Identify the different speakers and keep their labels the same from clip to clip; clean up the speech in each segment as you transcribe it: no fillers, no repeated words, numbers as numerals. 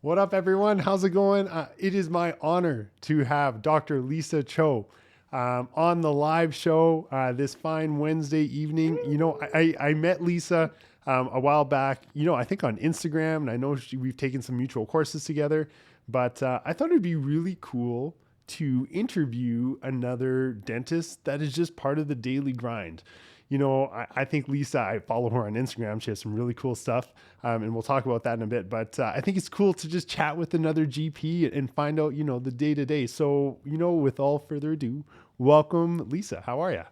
Speaker 1: What up, everyone? How's it going? It is my honor to have Dr. Lisacho on the live show this fine Wednesday evening. I met Lisa a while back, I think on Instagram, and I know we've taken some mutual courses together, but I thought it'd be really cool to interview another dentist that is just part of the daily grind. I think Lisa, I follow her on Instagram. She has some really cool stuff, and we'll talk about that in a bit. But I think it's cool to just chat with another GP and find out, the day to day. So, with all further ado, welcome, Lisa. How are you?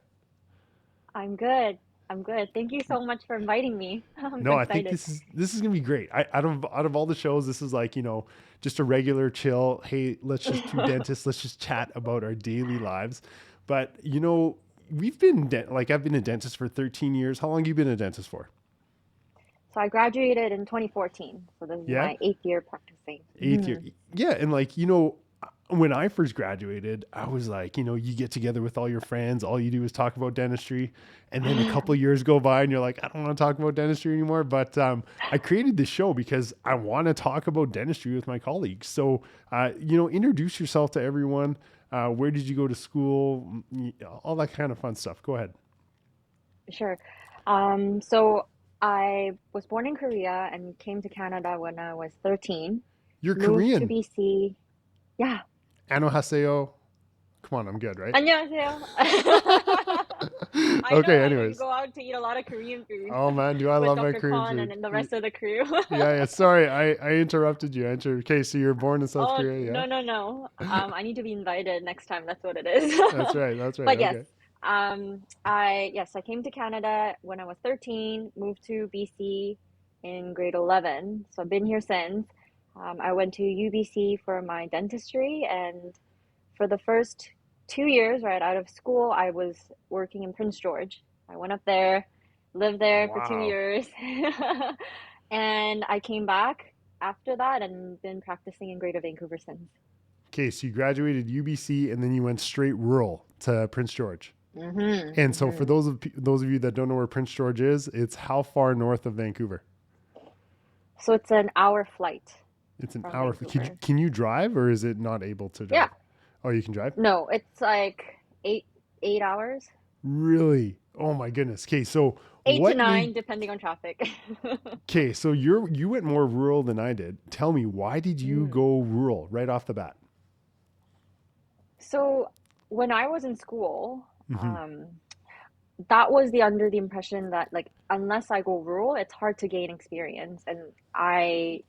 Speaker 2: I'm good. I'm good. Thank you so much for inviting me. I'm so
Speaker 1: No, I think
Speaker 2: excited.
Speaker 1: this is gonna be great. Out of all the shows, this is like just a regular chill. Hey, let's just two dentists. Let's just chat about our daily lives. But we've been like I've been a dentist for 13 years. How long have you been a dentist for?
Speaker 2: So I graduated in 2014. So this is
Speaker 1: Yeah,
Speaker 2: my eighth year practicing.
Speaker 1: eighth year. Yeah, and when I first graduated, I was like, you get together with all your friends, all you do is talk about dentistry, and then a couple of years go by, and you're like, I don't want to talk about dentistry anymore. But I created this show because I want to talk about dentistry with my colleagues. So, introduce yourself to everyone. Where did you go to school? All that kind of fun stuff. Go ahead.
Speaker 2: Sure. So I was born in Korea and came to Canada when I was 13.
Speaker 1: You're
Speaker 2: Moved to
Speaker 1: Korean.
Speaker 2: BC. Yeah.
Speaker 1: Annohaseyo. Come on, I'm good, right?
Speaker 2: 안녕하세요.
Speaker 1: Okay.
Speaker 2: I know you
Speaker 1: Anyways.
Speaker 2: go out to eat a lot of Korean food
Speaker 1: Oh man, do I
Speaker 2: with
Speaker 1: love my
Speaker 2: Dr.
Speaker 1: Korean
Speaker 2: Khan
Speaker 1: food?
Speaker 2: and the rest of the crew.
Speaker 1: Yeah, yeah. Sorry, I interrupted you. Okay, so you're born in South
Speaker 2: Oh,
Speaker 1: Korea,
Speaker 2: no, no, no.
Speaker 1: yeah?
Speaker 2: I need to be invited next time. That's what it is.
Speaker 1: That's right. That's right.
Speaker 2: But yes,
Speaker 1: Okay.
Speaker 2: I came to Canada when I was 13, moved to BC in grade 11. So I've been here since. I went to UBC for my dentistry, and for the first 2 years right out of school, I was working in Prince George. I went up there, lived there for two
Speaker 1: Wow.
Speaker 2: years, and I came back after that and been practicing in Greater Vancouver since.
Speaker 1: Okay, so you graduated UBC and then you went straight rural to Prince George. And so for
Speaker 2: Hmm.
Speaker 1: those of you that don't know where Prince George is, it's how far north of Vancouver?
Speaker 2: So it's an hour flight
Speaker 1: It's an
Speaker 2: from
Speaker 1: hour. Can you,
Speaker 2: Vancouver.
Speaker 1: can you drive or is it not able to
Speaker 2: Yeah.
Speaker 1: drive? Oh, you can drive?
Speaker 2: No, it's like eight hours,
Speaker 1: Really? Oh my goodness. Okay, so
Speaker 2: eight to
Speaker 1: what made
Speaker 2: nine, depending on traffic.
Speaker 1: Okay, so you went more rural than I did. Tell me, why did you
Speaker 2: Mm.
Speaker 1: go rural right off the bat?
Speaker 2: So when I was in school,
Speaker 1: Hmm.
Speaker 2: that was the under the impression that like unless I go rural, it's hard to gain experience. And I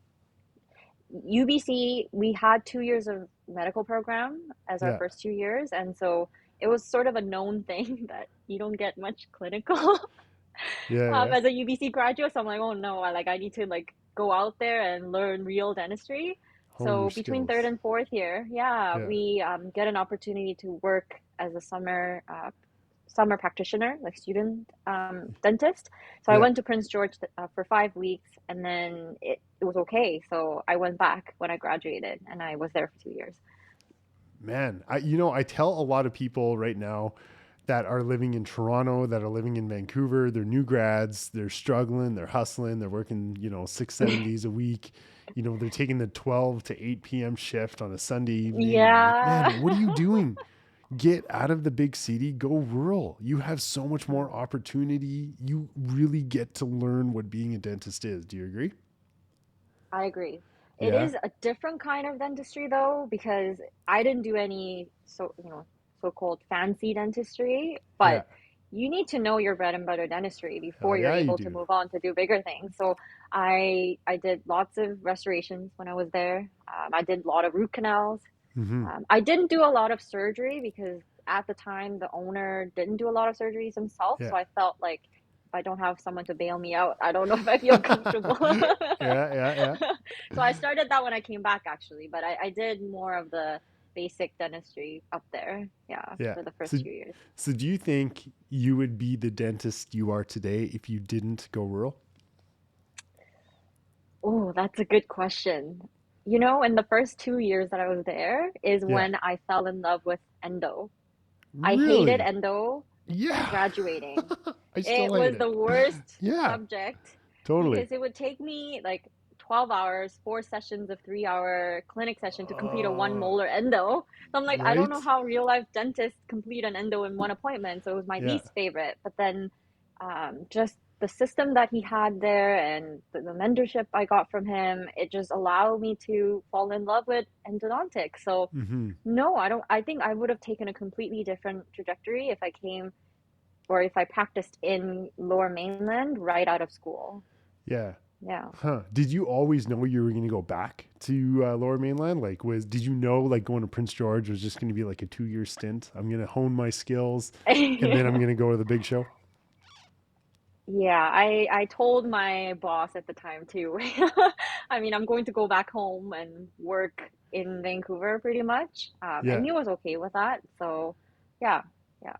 Speaker 2: UBC, we had 2 years of medical program as our
Speaker 1: Yeah.
Speaker 2: first 2 years, and so it was sort of a known thing that you don't get much clinical
Speaker 1: Yeah, yeah.
Speaker 2: as a UBC graduate. So I'm like, oh no, I need to like go out there and learn real dentistry.
Speaker 1: Hone your
Speaker 2: So between third
Speaker 1: skills.
Speaker 2: and fourth year, yeah,
Speaker 1: Yeah.
Speaker 2: we get an opportunity to work as a summer practitioner, like student dentist. So I
Speaker 1: Yeah.
Speaker 2: went to Prince George for 5 weeks, and then it was okay. So I went back when I graduated, and I was there for 2 years.
Speaker 1: Man, I tell a lot of people right now that are living in Toronto, that are living in Vancouver, they're new grads, they're struggling, they're hustling, they're working, 6, 7 days a week. They're taking the 12 to 8 p.m. shift on a Sunday evening. And I'm like,
Speaker 2: Yeah.
Speaker 1: man, what are you doing? Get out of the big city, go rural. You have so much more opportunity. You really get to learn what being a dentist is. Do you agree?
Speaker 2: I agree. It
Speaker 1: Yeah.
Speaker 2: is a different kind of dentistry though, because I didn't do any so-called fancy dentistry,
Speaker 1: Yeah.
Speaker 2: but you need to know your bread and butter dentistry
Speaker 1: Hell
Speaker 2: before you're
Speaker 1: yeah, you
Speaker 2: able to
Speaker 1: do.
Speaker 2: move on to do bigger things. So I did lots of restorations when I was there. I did a lot of root canals.
Speaker 1: Hmm.
Speaker 2: I didn't do a lot of surgery because at the time the owner didn't do a lot of surgeries himself,
Speaker 1: Yeah.
Speaker 2: so I felt like if I don't have someone to bail me out, I don't know if I feel comfortable.
Speaker 1: Yeah, yeah,
Speaker 2: So I started that when I came back actually, but I did more of the basic dentistry up there, yeah,
Speaker 1: yeah.
Speaker 2: for the
Speaker 1: So,
Speaker 2: first few years.
Speaker 1: so do you think you would be the dentist you are today if you didn't go rural?
Speaker 2: Oh, that's a good question. In the first 2 years that I was there is
Speaker 1: Yeah.
Speaker 2: when I fell in love with endo. I hated
Speaker 1: Really?
Speaker 2: endo
Speaker 1: Yeah.
Speaker 2: graduating.
Speaker 1: I
Speaker 2: It
Speaker 1: still hate
Speaker 2: was
Speaker 1: it.
Speaker 2: the worst
Speaker 1: Yeah,
Speaker 2: subject
Speaker 1: totally.
Speaker 2: because it would take me like 12 hours, 4 sessions of 3 hour clinic session to complete a one
Speaker 1: Uh,
Speaker 2: molar endo. So I'm like, I don't know
Speaker 1: right?
Speaker 2: how real life dentists complete an endo in one appointment. So it was my
Speaker 1: Yeah.
Speaker 2: least favorite. But then just the system that he had there and the mentorship I got from him, it just allowed me to fall in love with endodontics. So
Speaker 1: Hmm.
Speaker 2: no, I don't. I think I would have taken a completely different trajectory if I came or if I practiced in Lower Mainland right out of school.
Speaker 1: Yeah.
Speaker 2: Yeah.
Speaker 1: Huh. Did you always know you were going to go back to Lower Mainland? Like, did you know like going to Prince George was just going to be like a 2 year stint? I'm going to hone my skills, and then I'm going to go to the big show.
Speaker 2: Yeah, I told my boss at the time too. I mean, I'm going to go back home and work in Vancouver pretty much. And
Speaker 1: Yeah.
Speaker 2: he was okay with that. So, yeah, yeah,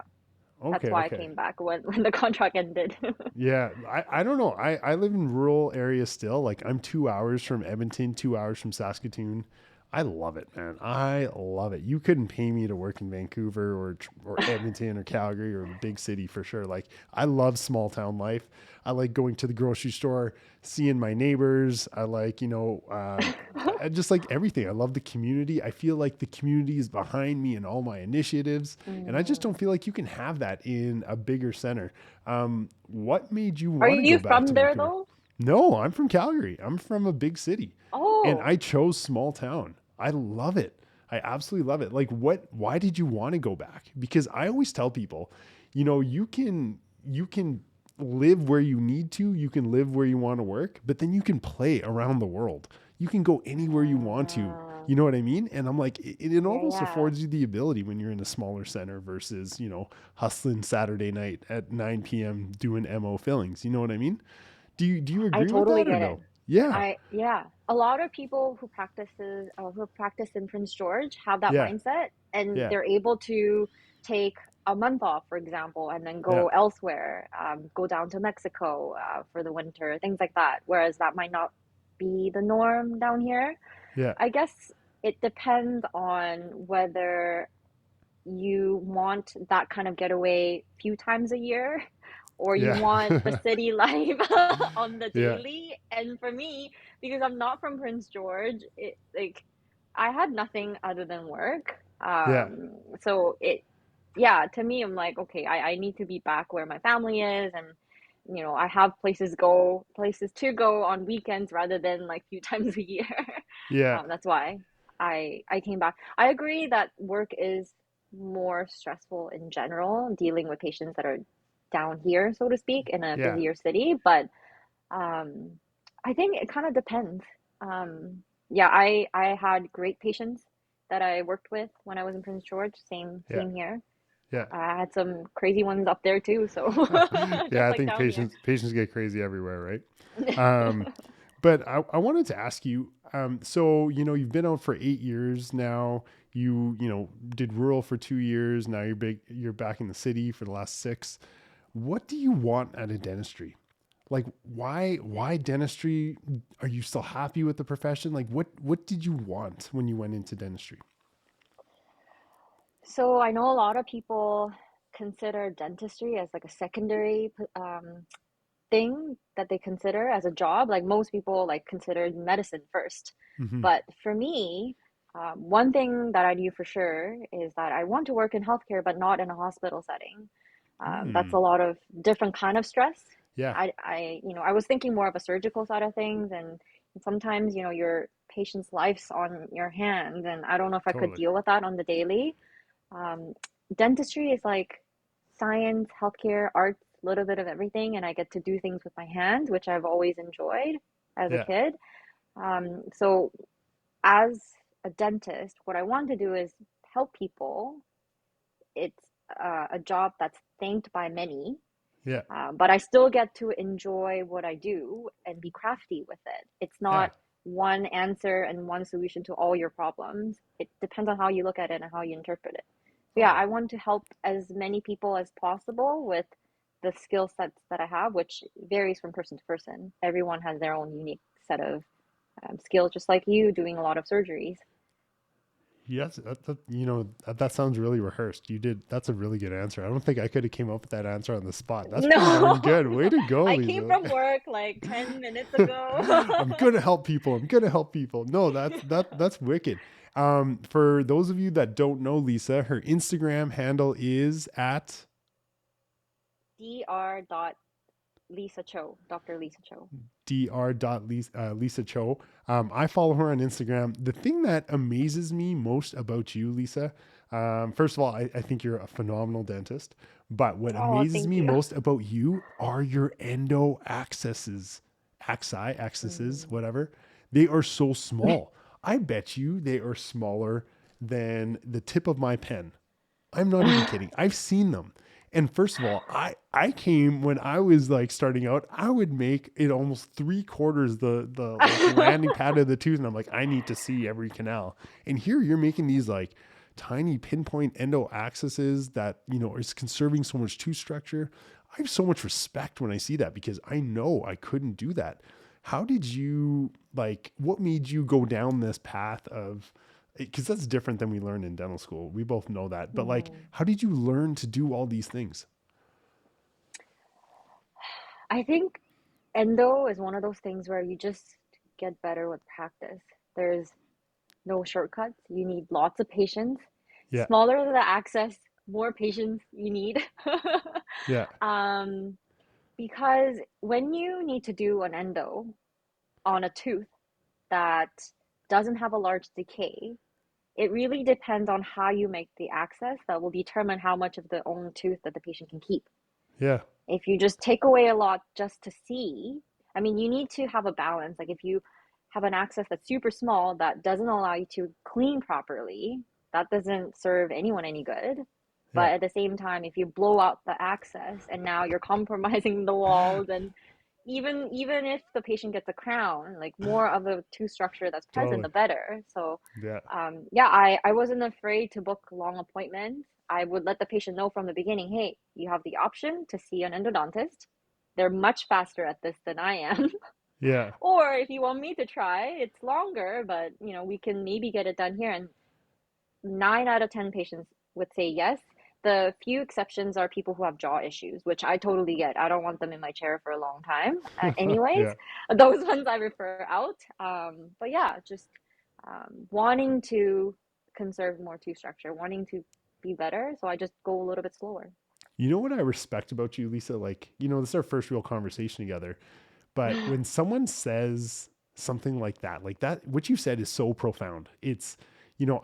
Speaker 2: that's
Speaker 1: Okay.
Speaker 2: why I
Speaker 1: Okay.
Speaker 2: came back when the contract ended.
Speaker 1: Yeah. I don't know. I live in rural areas still. Like I'm 2 hours from Edmonton, 2 hours from Saskatoon. I love it, man. I love it. You couldn't pay me to work in Vancouver or Edmonton or Calgary or the big city for sure. Like I love small town life. I like going to the grocery store, seeing my neighbors. I like, I just like everything. I love the community. I feel like the community is behind me in all my initiatives. And I just
Speaker 2: Mm.
Speaker 1: don't feel like you can have that in a bigger center. What made you
Speaker 2: Are
Speaker 1: want to go
Speaker 2: you
Speaker 1: back
Speaker 2: from
Speaker 1: to
Speaker 2: there
Speaker 1: Vancouver?
Speaker 2: though?
Speaker 1: No, I'm from Calgary. I'm from a big city and
Speaker 2: Oh,
Speaker 1: I chose small town. I love it. I absolutely love it. Like why did you want to go back? Because I always tell people, you can live where you need to, you can live where you want to work, but then you can play around the world. You can go anywhere you want to.
Speaker 2: uh,
Speaker 1: You know what I mean? And I'm like, it
Speaker 2: yeah,
Speaker 1: almost
Speaker 2: yeah.
Speaker 1: affords you the ability when you're in a smaller center versus, hustling Saturday night at 9 p.m. doing MO fillings. You know what I mean? Do you
Speaker 2: I
Speaker 1: agree with
Speaker 2: totally
Speaker 1: that or
Speaker 2: get it.
Speaker 1: no? Yeah.
Speaker 2: Yeah, a lot of people who practice in Prince George have that
Speaker 1: Yeah.
Speaker 2: mindset and
Speaker 1: Yeah.
Speaker 2: they're able to take a month off, for example, and then
Speaker 1: Yeah.
Speaker 2: go elsewhere, go down to Mexico for the winter, things like that. Whereas that might not be the norm down here.
Speaker 1: Yeah.
Speaker 2: I guess it depends on whether you want that kind of getaway a few times a year or you
Speaker 1: Yeah.
Speaker 2: want the city life on the
Speaker 1: Yeah.
Speaker 2: daily. And for me, because I'm not from Prince George, it like I had nothing other than work.
Speaker 1: Yeah.
Speaker 2: So it yeah, to me I'm like, okay, I need to be back where my family is and I have places to go on weekends rather than like few times a year.
Speaker 1: Yeah.
Speaker 2: That's why I came back. I agree that work is more stressful in general, dealing with patients that are down here, so to speak, in a
Speaker 1: Yeah.
Speaker 2: busier city. But um, I think it kind of depends. Yeah, I had great patients that I worked with when I was in Prince George.
Speaker 1: Yeah.
Speaker 2: Same here.
Speaker 1: Yeah.
Speaker 2: I had some crazy ones up there too, so
Speaker 1: Yeah.
Speaker 2: just
Speaker 1: I
Speaker 2: like
Speaker 1: think
Speaker 2: down here.
Speaker 1: patients get crazy everywhere, right? Um, but I wanted to ask you, so you've been out for 8 years now. You did rural for 2 years. Now you're back in the city for the last six. What do you want out of dentistry? Like why dentistry? Are you still happy with the profession? Like what did you want when you went into dentistry?
Speaker 2: So I know a lot of people consider dentistry as like a secondary thing that they consider as a job. Like most people like considered medicine first.
Speaker 1: Hmm.
Speaker 2: But for me, one thing that I knew for sure is that I want to work in healthcare, but not in a hospital setting. That's a
Speaker 1: Mm.
Speaker 2: lot of different kind of stress.
Speaker 1: Yeah,
Speaker 2: I was thinking more of a surgical side of things, and sometimes, your patient's life's on your hands, and I don't know if I could
Speaker 1: totally.
Speaker 2: deal with that on the daily. Um, Dentistry is like science, healthcare, arts, a little bit of everything, and I get to do things with my hands, which I've always enjoyed as a
Speaker 1: Yeah.
Speaker 2: kid. So as a dentist, what I want to do is help people. It's a job that's thanked by many,
Speaker 1: Yeah.
Speaker 2: but I still get to enjoy what I do and be crafty with it. It's
Speaker 1: Yeah.
Speaker 2: not one answer and one solution to all your problems. It depends on how you look at it and how you interpret it. So yeah,
Speaker 1: Oh,
Speaker 2: I want to help as many people as possible with the skill sets that I have, which varies from person to person. Everyone has their own unique set of skills, just like you doing a lot of surgeries.
Speaker 1: Yes, that sounds really rehearsed. You did. That's a really good answer. I don't think I could have came up with that answer on the spot. That's pretty darn
Speaker 2: No,
Speaker 1: good. Way to go,
Speaker 2: I came
Speaker 1: Lisa.
Speaker 2: from work like 10 minutes ago.
Speaker 1: I'm gonna help people. I'm gonna help people. No, that's wicked. For those of you that don't know Lisa, her Instagram handle is at
Speaker 2: dr.lisacho, Dr. Lisa Cho.
Speaker 1: dr.lisacho. I follow her on Instagram. The thing that amazes me most about you, Lisa, first of all, I think you're a phenomenal dentist. But what
Speaker 2: Oh,
Speaker 1: amazes
Speaker 2: thank
Speaker 1: me
Speaker 2: you.
Speaker 1: most about you are your endo accesses, accesses,
Speaker 2: Mm.
Speaker 1: whatever. They are so small. I bet you they are smaller than the tip of my pen. I'm not even kidding. I've seen them. And first of all, I came when I was like starting out, I would make it almost three quarters the like landing pad of the tooth. And I'm like, I need to see every canal. And here you're making these like tiny pinpoint endo accesses that, is conserving so much tooth structure. I have so much respect when I see that because I know I couldn't do that. How did you like, what made you go down this path of, because that's different than we learned in dental school. We both know that. But like,
Speaker 2: Mhm.
Speaker 1: how did you learn to do all these things?
Speaker 2: I think endo is one of those things where you just get better with practice. There's no shortcuts. You need lots of patience.
Speaker 1: Yeah.
Speaker 2: Smaller the access, more patience you need.
Speaker 1: Yeah.
Speaker 2: Um, because when you need to do an endo on a tooth that doesn't have a large decay, it really depends on how you make the access that will determine how much of the own tooth that the patient can keep.
Speaker 1: Yeah.
Speaker 2: If you just take away a lot just to see, I mean, you need to have a balance. Like if you have an access that's super small that doesn't allow you to clean properly, that doesn't serve anyone any good.
Speaker 1: Yeah.
Speaker 2: But at the same time, if you blow out the access and now you're compromising the walls, and even if the patient gets a crown, like more of the tooth structure that's present,
Speaker 1: Totally.
Speaker 2: the better. So,
Speaker 1: Yeah.
Speaker 2: yeah, I wasn't afraid to book long appointments. I would let the patient know from the beginning, hey, you have the option to see an endodontist. They're much faster at this than I am.
Speaker 1: Yeah.
Speaker 2: Or if you want me to try, it's longer, but we can maybe get it done here. And 9 out of 10 patients would say yes. The few exceptions are people who have jaw issues, which I totally get. I don't want them in my chair for a long time. Anyways,
Speaker 1: Yeah.
Speaker 2: those ones I refer out. But yeah, just wanting to conserve more tooth structure, wanting to be better. So I just go a little bit slower.
Speaker 1: You know what I respect about you, Lisa? Like, this is our first real conversation together. But when someone says something like that, what you said is so profound. It's,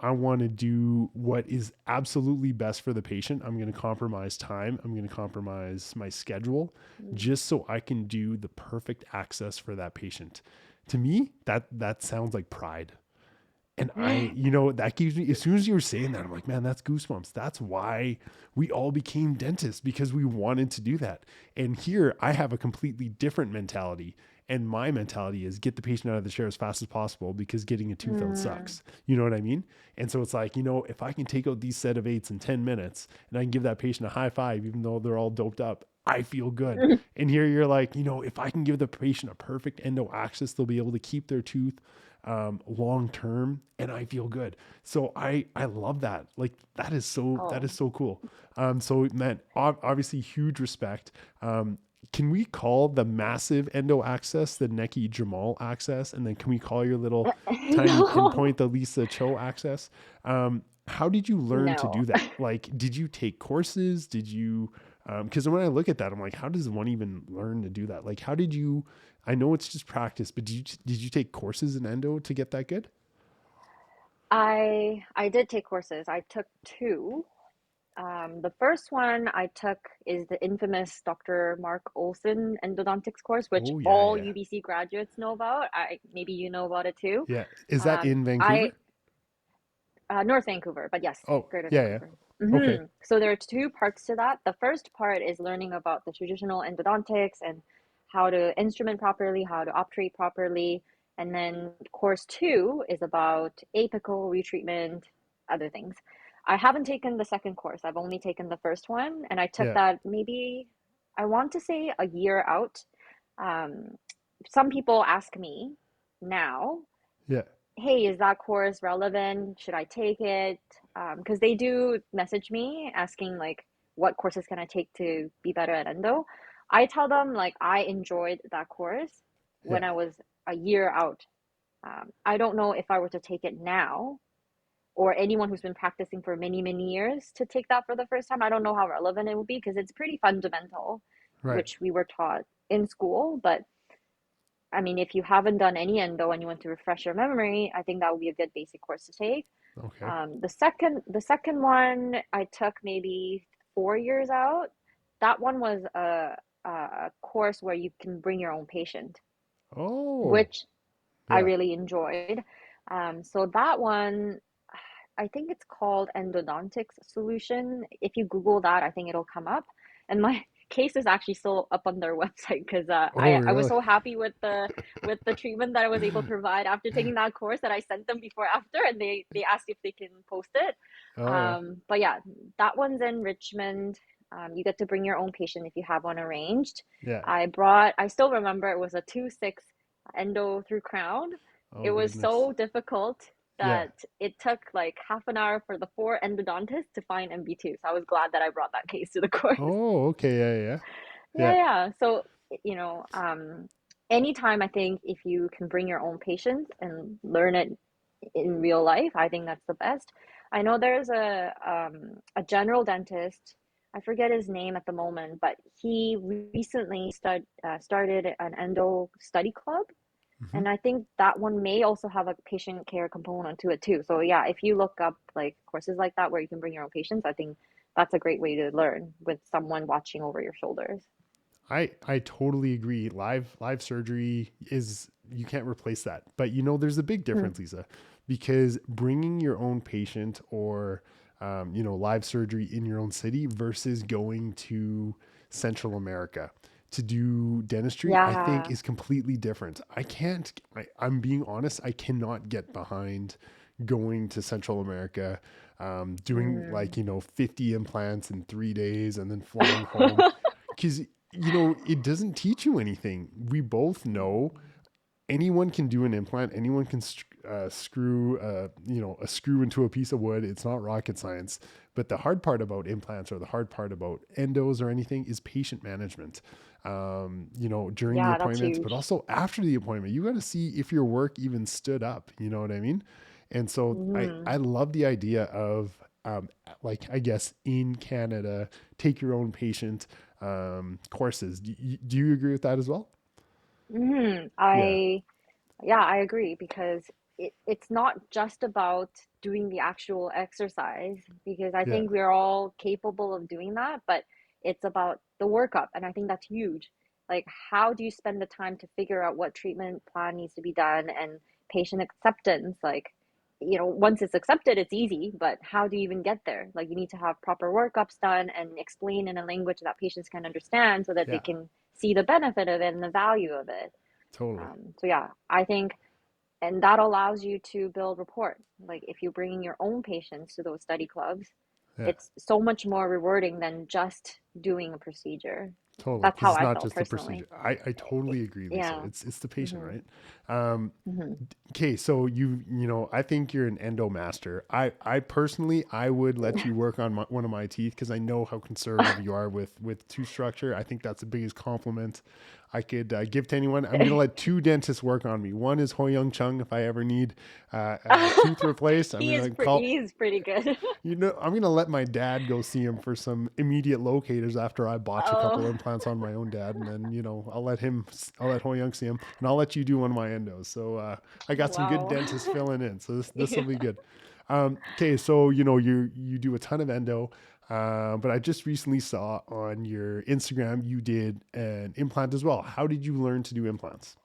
Speaker 1: I want to do what is absolutely best for the patient. I'm going to compromise time. I'm going to compromise my schedule just so I can do the perfect access for that patient. To me, that sounds like pride. And that gives me, as soon as you were saying that, I'm like, man, that's goosebumps. That's why we all became dentists because we wanted to do that. And here I have a completely different mentality. And my mentality is get the patient out of the chair as fast as possible because getting a tooth out
Speaker 2: Mm.
Speaker 1: sucks. You know what I mean? And so it's like, if I can take out these set of eights in 10 minutes and I can give that patient a high five, even though they're all doped up, I feel good. And here you're like, if I can give the patient a perfect endo access, they'll be able to keep their tooth long term, and I feel good. So I love that. Like that is
Speaker 2: Oh,
Speaker 1: so cool. So man, obviously huge respect. Can we call the massive endo access the Nekky Jamal access, and then can we call your little tiny
Speaker 2: no,
Speaker 1: pinpoint the Lisa Cho access? How did you learn to do
Speaker 2: no.
Speaker 1: that? Like, did you take courses? Did you? Because when I look at that, I'm like, how does one even learn to do that? Like, how did you? I know it's just practice, but did you take courses in endo to get that good?
Speaker 2: I did take courses. I took two. The first one I took is the infamous Dr. Mark Olson endodontics course, which
Speaker 1: Oh yeah,
Speaker 2: all
Speaker 1: yeah,
Speaker 2: UBC graduates know about. Maybe you know about it too.
Speaker 1: yeah. Is that
Speaker 2: Um,
Speaker 1: in
Speaker 2: I
Speaker 1: Vancouver?
Speaker 2: North Vancouver, but yes,
Speaker 1: Oh
Speaker 2: Greater
Speaker 1: yeah, yeah.
Speaker 2: Vancouver.
Speaker 1: Okay.
Speaker 2: So there are two parts to that. The first part is learning about the traditional endodontics and how to instrument properly, how to obturate properly. And then course two is about apical retreatment, other things. I haven't taken the second course. I've only taken the first one, and I took
Speaker 1: Yeah,
Speaker 2: that maybe, I want to say a year out. Um, some people ask me now,
Speaker 1: yeah,
Speaker 2: hey, is that course relevant? Should I take it? Because they do message me asking like what courses can I take to be better at endo. I tell them like I enjoyed that course when
Speaker 1: Yeah.
Speaker 2: I was a year out. I don't know if I were to take it now or anyone who's been practicing for many, many years to take that for the first time. I don't know how relevant it would be because it's pretty fundamental,
Speaker 1: Right.
Speaker 2: which we were taught in school. But I mean, if you haven't done any endo and you want to refresh your memory, I think that would be a good basic course to take.
Speaker 1: Okay.
Speaker 2: The second one I took maybe 4 years out. That one was a course where you can bring your own patient,
Speaker 1: Oh,
Speaker 2: which I
Speaker 1: yeah.
Speaker 2: really enjoyed. So that one, I think it's called Endodontics Solution. If you Google that, I think it'll come up. And my case is actually still up on their website because
Speaker 1: Oh,
Speaker 2: I was
Speaker 1: really?
Speaker 2: so happy with the treatment that I was able to provide after taking that course that I sent them before after, and they asked if they can post it.
Speaker 1: Oh, yeah.
Speaker 2: But yeah, that one's in Richmond. You get to bring your own patient if you have one arranged.
Speaker 1: Yeah.
Speaker 2: I still remember it was a 2-6 endo through crown. It
Speaker 1: Oh,
Speaker 2: was
Speaker 1: goodness.
Speaker 2: so difficult
Speaker 1: Yeah.
Speaker 2: that it took like half an hour for the four endodontists to find MB2. So I was glad that I brought that case to the course.
Speaker 1: Oh, okay. Yeah, yeah.
Speaker 2: Yeah,
Speaker 1: Yeah.
Speaker 2: yeah. So, you know, anytime I think if you can bring your own patients and learn it in real life, I think that's the best. I know there's a general dentist. I forget his name at the moment, but he recently started an endo study club,
Speaker 1: Hmm.
Speaker 2: and I think that one may also have a patient care component to it too. So yeah, if you look up like courses like that where you can bring your own patients, I think that's a great way to learn with someone watching over your shoulders.
Speaker 1: I totally agree. Live surgery is, you can't replace that. But there's a big
Speaker 2: Hmm.
Speaker 1: difference, Lisa, because bringing your own patient or live surgery in your own city versus going to Central America to do dentistry, I think
Speaker 2: Yeah.
Speaker 1: is completely different. I can't. I'm being honest. I cannot get behind going to Central America, doing like
Speaker 2: Mm.
Speaker 1: 50 implants in 3 days and then flying home because it doesn't teach you anything. We both know anyone can do an implant. Anyone can screw a screw into a piece of wood. It's not rocket science. But the hard part about implants or the hard part about endos or anything is patient management. During the
Speaker 2: Yeah, that's
Speaker 1: appointments, but
Speaker 2: huge.
Speaker 1: also after the appointment, you got to see if your work even stood up. You know what I mean? And so I
Speaker 2: Hmm.
Speaker 1: love the idea of like, I guess, in Canada, take your own patient courses. Do you agree with that as well?
Speaker 2: Hmm.
Speaker 1: Yeah.
Speaker 2: Yeah, I agree because it's not just about doing the actual exercise because I
Speaker 1: Yeah.
Speaker 2: think we're all capable of doing that, but it's about the workup, and I think that's huge. Like, how do you spend the time to figure out what treatment plan needs to be done and patient acceptance? Like, once it's accepted, it's easy, but how do you even get there? Like, you need to have proper workups done and explain in a language that patients can understand so that they
Speaker 1: Yeah.
Speaker 2: can see the benefit of it and the value of it.
Speaker 1: Totally.
Speaker 2: So yeah, I think, and that allows you to build rapport. Like if you're bringing your own patients to those study clubs,
Speaker 1: Yeah.
Speaker 2: it's so much more rewarding than just doing a procedure.
Speaker 1: Totally,
Speaker 2: That's
Speaker 1: because
Speaker 2: how
Speaker 1: it's
Speaker 2: I
Speaker 1: not
Speaker 2: felt
Speaker 1: just the
Speaker 2: personally.
Speaker 1: procedure. I totally agree, Lisa.
Speaker 2: Yeah.
Speaker 1: It's the patient,
Speaker 2: Hmm.
Speaker 1: right? Um,
Speaker 2: Hmm.
Speaker 1: okay, so I think you're an endo master. I personally, I would let you work on one of my teeth because I know how conservative you are with tooth structure. I think that's the biggest compliment I could give to anyone. I'm gonna let two dentists work on me. One is Ho Young Chung if I ever need a tooth replaced. I'm gonna call.
Speaker 2: He's pretty good.
Speaker 1: I'm gonna let my dad go see him for some immediate locators after I botch a couple
Speaker 2: Oh,
Speaker 1: implants on my own dad, and then I'll let Ho Young see him, and I'll let you do one of my endos. So I got some good
Speaker 2: wow.
Speaker 1: dentists filling in, so this will
Speaker 2: Yeah.
Speaker 1: be good. Okay, so you do a ton of endo, but I just recently saw on your Instagram you did an implant as well. How did you learn to do implants?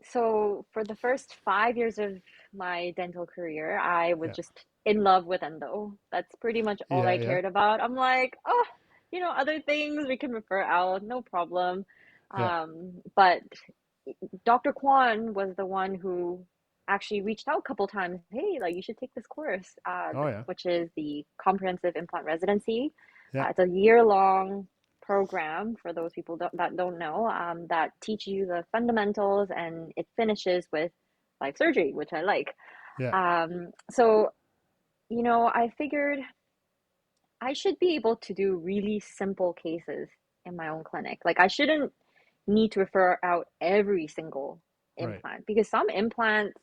Speaker 2: So for the first 5 years of my dental career, I was
Speaker 1: Yeah,
Speaker 2: just in love with endo. That's pretty much all
Speaker 1: yeah,
Speaker 2: I
Speaker 1: yeah,
Speaker 2: cared about. I'm like, oh, other things we can refer out, no problem.
Speaker 1: yeah.
Speaker 2: But Dr. Kwan was the one who actually reached out a couple times. Hey, like you should take this course,
Speaker 1: Oh yeah,
Speaker 2: which is the Comprehensive Implant Residency.
Speaker 1: yeah,
Speaker 2: It's a year-long program for those people that don't know, that teach you the fundamentals, and it finishes with live surgery, which I like.
Speaker 1: Yeah.
Speaker 2: So, I figured I should be able to do really simple cases in my own clinic. Like, I shouldn't need to refer out every single
Speaker 1: Right.
Speaker 2: implant because some implants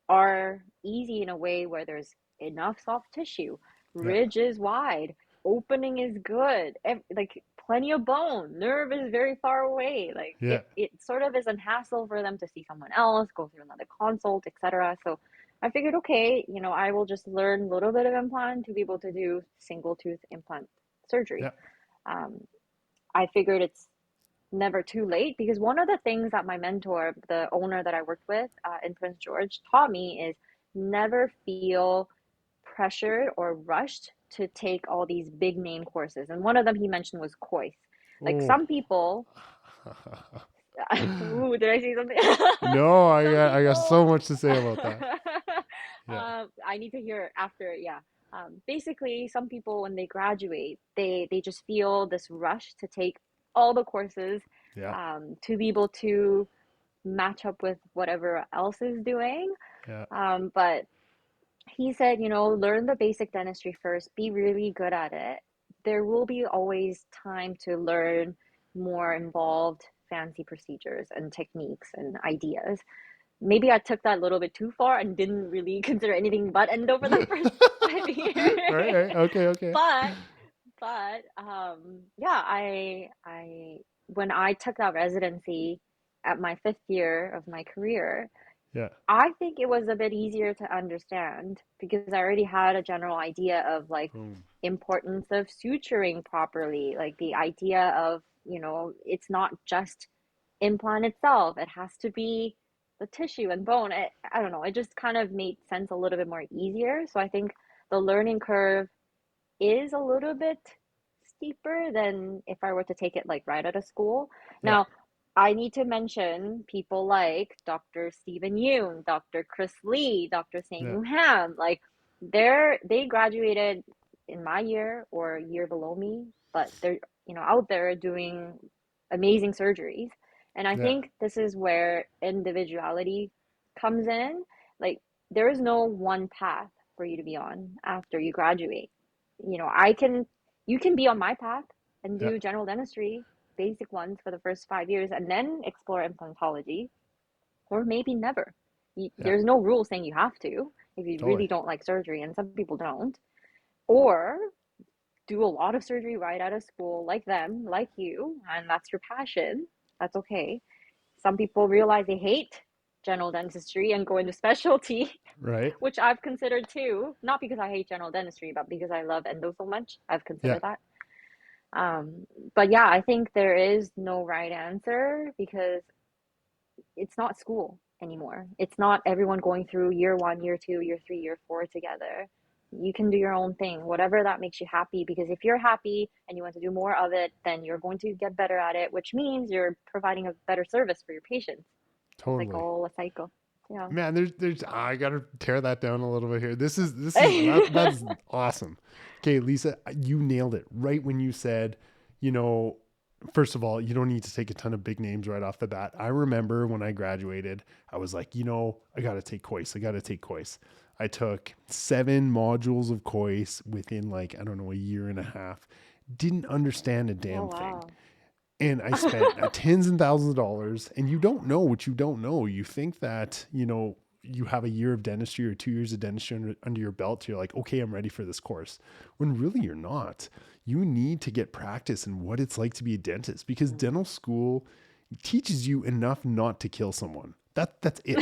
Speaker 2: are easy in a way where there's enough soft tissue,
Speaker 1: Yeah.
Speaker 2: ridge is wide, opening is good, like plenty of bone, nerve is very far away. Like
Speaker 1: Yeah.
Speaker 2: it sort of is a hassle for them to see someone else, go through another consult, etc. So I figured, okay, I will just learn a little bit of implant to be able to do single tooth implant surgery.
Speaker 1: Yeah.
Speaker 2: Um, I figured it's never too late because one of the things that my mentor, the owner that I worked with in Prince George, taught me is never feel pressured or rushed to take all these big name courses. And one of them he mentioned was COIS. Like
Speaker 1: Oh.
Speaker 2: some people, ooh, did I say something?
Speaker 1: No,
Speaker 2: Some
Speaker 1: I got
Speaker 2: people,
Speaker 1: so much to say about that. Yeah.
Speaker 2: I need to hear after, yeah. Basically, some people when they graduate, they just feel this rush to take all the courses
Speaker 1: Yeah.
Speaker 2: to be able to match up with whatever else is doing.
Speaker 1: Yeah.
Speaker 2: But he said, learn the basic dentistry first, be really good at it. There will be always time to learn more involved, fancy procedures and techniques and ideas. Maybe I took that a little bit too far and didn't really consider anything but endo for the first 5 years.
Speaker 1: Right, right. Okay, okay.
Speaker 2: But yeah, I when I took that residency at my 5th year of my career,
Speaker 1: Yeah.
Speaker 2: I think it was a bit easier to understand because I already had a general idea of like
Speaker 1: Boom.
Speaker 2: importance of suturing properly, like the idea of, it's not just implant itself, it has to be the tissue and bone. I don't know, it just kind of made sense a little bit more easier. So I think the learning curve is a little bit steeper than if I were to take it like right out of school.
Speaker 1: Yeah.
Speaker 2: Now, I need to mention people like Dr. Stephen Yoon, Dr. Chris Lee, Dr.
Speaker 1: Yeah.
Speaker 2: Sang Ham. Like they graduated in my year or a year below me, but they're, out there doing amazing surgeries. And I
Speaker 1: Yeah.
Speaker 2: think this is where individuality comes in. Like there is no one path for you to be on after you graduate. You can be on my path and
Speaker 1: Yeah.
Speaker 2: do general dentistry, basic ones for the first 5 years, and then explore implantology, or maybe never.
Speaker 1: Yeah.
Speaker 2: There's no rule saying you have to if you
Speaker 1: Totally.
Speaker 2: really don't like surgery, and some people don't. Or do a lot of surgery right out of school, like them, like you, and that's your passion. That's okay. Some people realize they hate general dentistry and go into specialty,
Speaker 1: Right.
Speaker 2: which I've considered too. Not because I hate general dentistry, but because I love endo so much. I've
Speaker 1: Yeah.
Speaker 2: considered that. But yeah, I think there is no right answer because it's not school anymore. It's not everyone going through year one, year two, year three, year four together. You can do your own thing, whatever that makes you happy. Because if you're happy and you want to do more of it, then you're going to get better at it, which means you're providing a better service for your patients. It's like
Speaker 1: Totally.
Speaker 2: all a cycle. Yeah.
Speaker 1: Man, I gotta tear that down a little bit here. That's awesome. Okay, Lisa, you nailed it right when you said, you know, first of all, you don't need to take a ton of big names right off the bat. I remember when I graduated, I was like, I gotta take COIS. I gotta take COIS. I took 7 modules of COIS within like, I don't know, a year and a half. Didn't understand a
Speaker 2: Oh,
Speaker 1: damn thing.
Speaker 2: wow.
Speaker 1: And I spent tens and thousands of dollars, and you don't know what you don't know. You think that, you have a year of dentistry or 2 years of dentistry under your belt. You're like, okay, I'm ready for this course. When really you're not. You need to get practice in what it's like to be a dentist because dental school teaches you enough not to kill someone. That's it.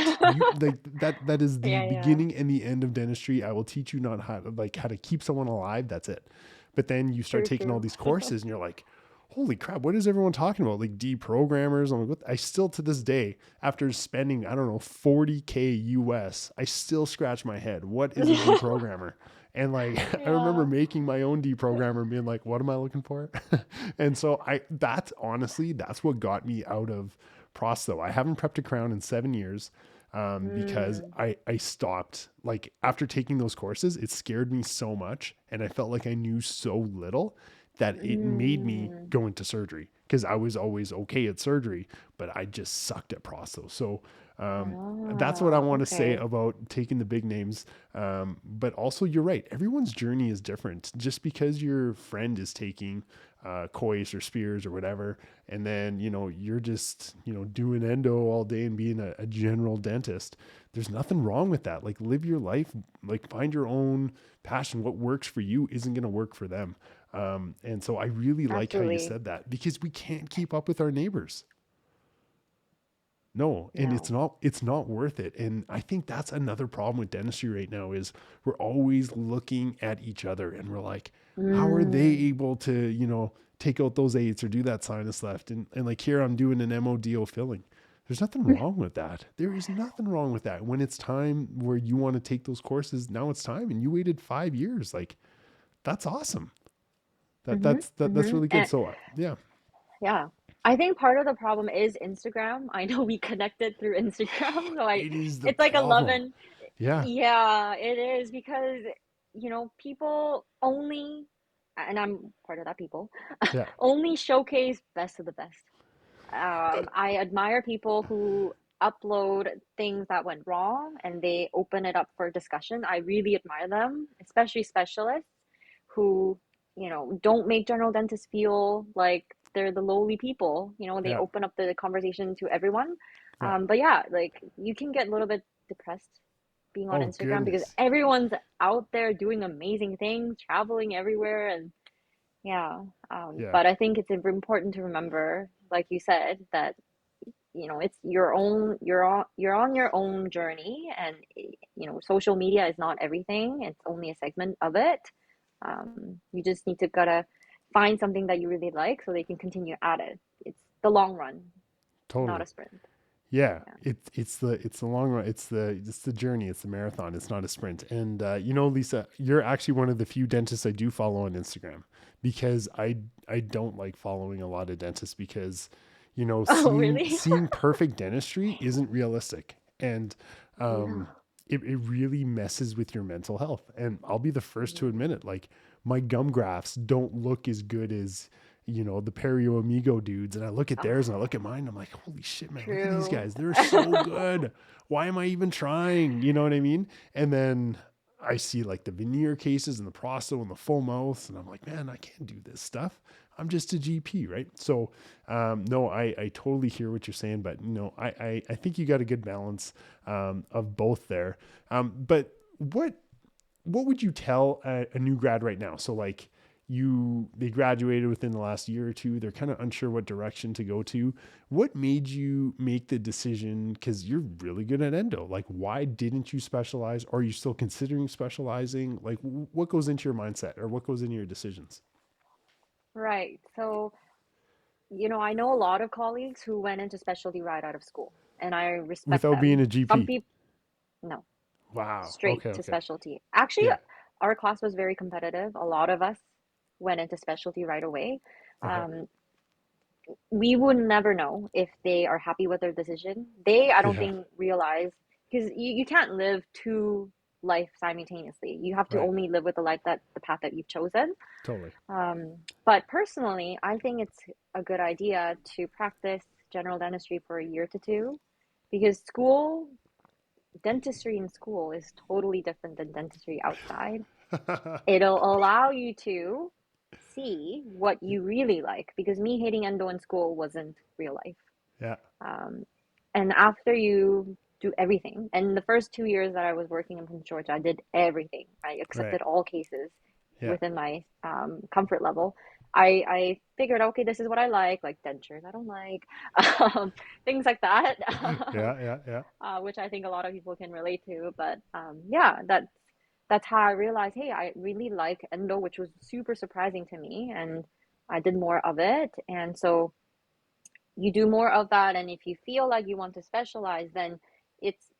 Speaker 1: That is the
Speaker 2: Yeah, yeah.
Speaker 1: beginning and the end of dentistry. I will teach you not how to keep someone alive. That's it. But then you start
Speaker 2: True,
Speaker 1: taking all
Speaker 2: true.
Speaker 1: these courses and you're like, holy crap, what is everyone talking about? Like deprogrammers. I'm like, what? I still to this day, after spending, I don't know, 40K US, I still scratch my head. What is a deprogrammer? And like, I remember
Speaker 2: Yeah.
Speaker 1: making my own deprogrammer and being like, what am I looking for? And so that's honestly, that's what got me out of prosto. I haven't prepped a crown in 7 years. Because
Speaker 2: Mm,
Speaker 1: I stopped, like after taking those courses, it scared me so much. And I felt like I knew so little that it made me
Speaker 2: mm.
Speaker 1: go into surgery because I was always okay at surgery, but I just sucked at prosto. So That's what I
Speaker 2: Ah,
Speaker 1: want to say
Speaker 2: okay.
Speaker 1: about taking the big names. But also, you're right. Everyone's journey is different. Just because your friend is taking Kois or Spears or whatever, and then you're just doing endo all day and being a general dentist. There's nothing wrong with that. Like live your life. Like find your own passion. What works for you isn't going to work for them. And so I really like how you
Speaker 2: Absolutely.
Speaker 1: said that because we can't keep up with our neighbors. No, and
Speaker 2: No.
Speaker 1: it's not worth it. And I think that's another problem with dentistry right now is we're always looking at each other and we're like, how are they
Speaker 2: Mm,
Speaker 1: able to, take out those eights or do that sinus left? And like here I'm doing an MODO filling. There's nothing wrong with that. There is nothing wrong with that. When it's time where you want to take those courses, now it's time and you waited 5 years. Like that's awesome.
Speaker 2: mm-hmm,
Speaker 1: That's
Speaker 2: mm-hmm.
Speaker 1: really good.
Speaker 2: And
Speaker 1: So yeah,
Speaker 2: yeah, I think part of the problem is Instagram. I know we connected through Instagram, so
Speaker 1: it is the
Speaker 2: it's like
Speaker 1: problem.
Speaker 2: 11.
Speaker 1: Yeah.
Speaker 2: Yeah, it is because, people only, and I'm part of that people,
Speaker 1: Yeah.
Speaker 2: only showcase best of the best. I admire people who upload things that went wrong and they open it up for discussion. I really admire them, especially specialists who, don't make general dentists feel like they're the lowly people. They
Speaker 1: Yeah.
Speaker 2: open up the conversation to everyone.
Speaker 1: Yeah.
Speaker 2: But yeah, like you can get a little bit depressed being on
Speaker 1: Oh
Speaker 2: Instagram because
Speaker 1: goodness.
Speaker 2: everyone's out there doing amazing things, traveling everywhere, and yeah.
Speaker 1: Yeah.
Speaker 2: But I think it's important to remember, like you said, that it's your own, you're on your own journey, and social media is not everything. It's only a segment of it. You just need to gotta find something that you really like so they can continue at it. It's the long run, not
Speaker 1: Totally.
Speaker 2: a sprint.
Speaker 1: Yeah,
Speaker 2: Yeah.
Speaker 1: it's the long run. It's the journey. It's the marathon. It's not a sprint. And Lisa, you're actually one of the few dentists I do follow on Instagram because I don't like following a lot of dentists because
Speaker 2: Oh,
Speaker 1: seeing
Speaker 2: really?
Speaker 1: seeing perfect dentistry isn't realistic, and um,
Speaker 2: Yeah.
Speaker 1: it really messes with your mental health. And I'll be the first to
Speaker 2: Mhm.
Speaker 1: admit it. Like my gum grafts don't look as good as the Perio Amigo dudes, and I look at theirs and I
Speaker 2: Oh,
Speaker 1: look at mine. And I'm like, holy shit, man, look at these
Speaker 2: true.
Speaker 1: guys. They're so good. Why am I even trying? You know what I mean? And then I see like the veneer cases and the prosto and the full mouth, and I'm like, man, I can't do this stuff. I'm just a GP, right? So, no, I totally hear what you're saying, but I think you got a good balance of both there. But what would you tell a new grad right now? So like they graduated within the last year or two, they're kind of unsure what direction to go to. What made you make the decision? Because you're really good at endo. Like, why didn't you specialize? Are you still considering specializing? Like, what goes into your mindset or what goes into your decisions
Speaker 2: Right. So, I know a lot of colleagues who went into specialty right out of school, and I respect
Speaker 1: without being
Speaker 2: them.
Speaker 1: a
Speaker 2: Some
Speaker 1: GP?
Speaker 2: people, no,
Speaker 1: Wow.
Speaker 2: straight
Speaker 1: Okay.
Speaker 2: to
Speaker 1: Okay.
Speaker 2: specialty. Actually,
Speaker 1: Yeah.
Speaker 2: our class was very competitive. A lot of us went into specialty right away.
Speaker 1: Okay.
Speaker 2: Um, we would never know if they are happy with their decision. I don't
Speaker 1: Yeah.
Speaker 2: think, realize, because you can't live two life simultaneously. You have to
Speaker 1: Right.
Speaker 2: only live with the path that you've chosen.
Speaker 1: Totally.
Speaker 2: But personally, I think it's a good idea to practice general dentistry for a year to two, because dentistry in school is totally different than dentistry outside. It'll allow you to see what you really like, because me hating endo in school wasn't real life.
Speaker 1: Yeah.
Speaker 2: Um, and after you do everything, and the first 2 years that I was working in Prince George, I did everything. I
Speaker 1: Right.
Speaker 2: accepted all cases
Speaker 1: Yeah.
Speaker 2: within my comfort level. I figured, okay, this is what I like dentures, I don't like, things like that,
Speaker 1: Yeah. Yeah. Yeah.
Speaker 2: which I think a lot of people can relate to. But yeah, that's how I realized, hey, I really like endo, which was super surprising to me, and I did more of it. And so you do more of that, and if you feel like you want to specialize, then it's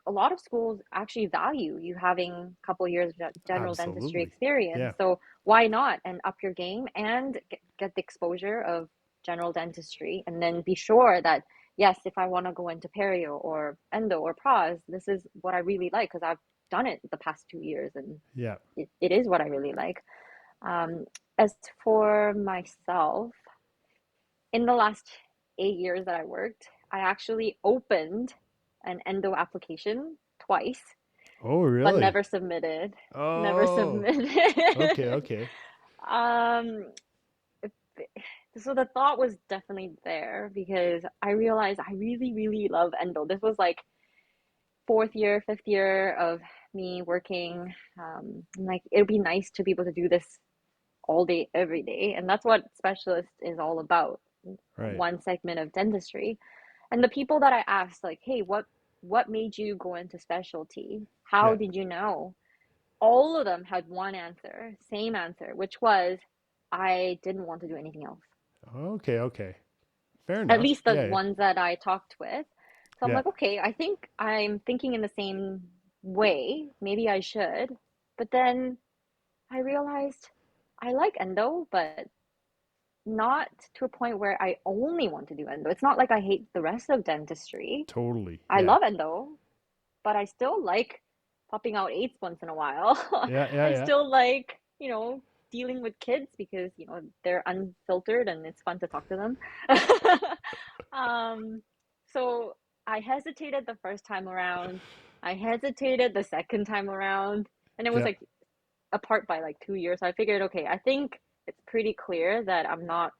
Speaker 2: a lot of schools actually value you having a couple years of general dentistry
Speaker 1: Absolutely.
Speaker 2: experience.
Speaker 1: Yeah.
Speaker 2: So why not, and up your game and get the exposure of general dentistry, and then be sure that, yes, if I want to go into perio or endo or pros, this is what I really like, because I've done it the past 2 years, and
Speaker 1: Yeah.
Speaker 2: it is what I really like. um, as for myself, in the last 8 years that I worked, I actually opened an endo application twice,
Speaker 1: Oh,
Speaker 2: but
Speaker 1: really?
Speaker 2: never submitted. Never
Speaker 1: Oh, okay,
Speaker 2: submitted.
Speaker 1: okay.
Speaker 2: Um, so the thought was definitely there because I realized I really, really love endo. This was like fourth year, fifth year of me working. Like it would be nice to be able to do this all day, every day. And that's what specialist is all about.
Speaker 1: Right.
Speaker 2: One segment of dentistry. And the people that I asked, like, hey, what made you go into specialty? How
Speaker 1: Yeah.
Speaker 2: did you know? All of them had one answer, same answer, which was I didn't want to do anything else.
Speaker 1: Okay, okay. Fair
Speaker 2: At
Speaker 1: enough.
Speaker 2: least the
Speaker 1: Yeah,
Speaker 2: ones that I talked with. So I'm
Speaker 1: yeah.
Speaker 2: like, okay, I think I'm thinking in the same way. Maybe I should. But then I realized I like endo, but not to a point where I only want to do endo. It's not like I hate the rest of dentistry.
Speaker 1: Totally.
Speaker 2: I
Speaker 1: Yeah.
Speaker 2: love endo, but I still like popping out eights once in a while.
Speaker 1: Yeah, yeah,
Speaker 2: I
Speaker 1: yeah.
Speaker 2: still like, dealing with kids because, they're unfiltered and it's fun to talk to them. Um, so I hesitated the first time around. I hesitated the second time around, and it was
Speaker 1: Yeah,
Speaker 2: like apart by like 2 years. So I figured, okay, I think it's pretty clear that I'm not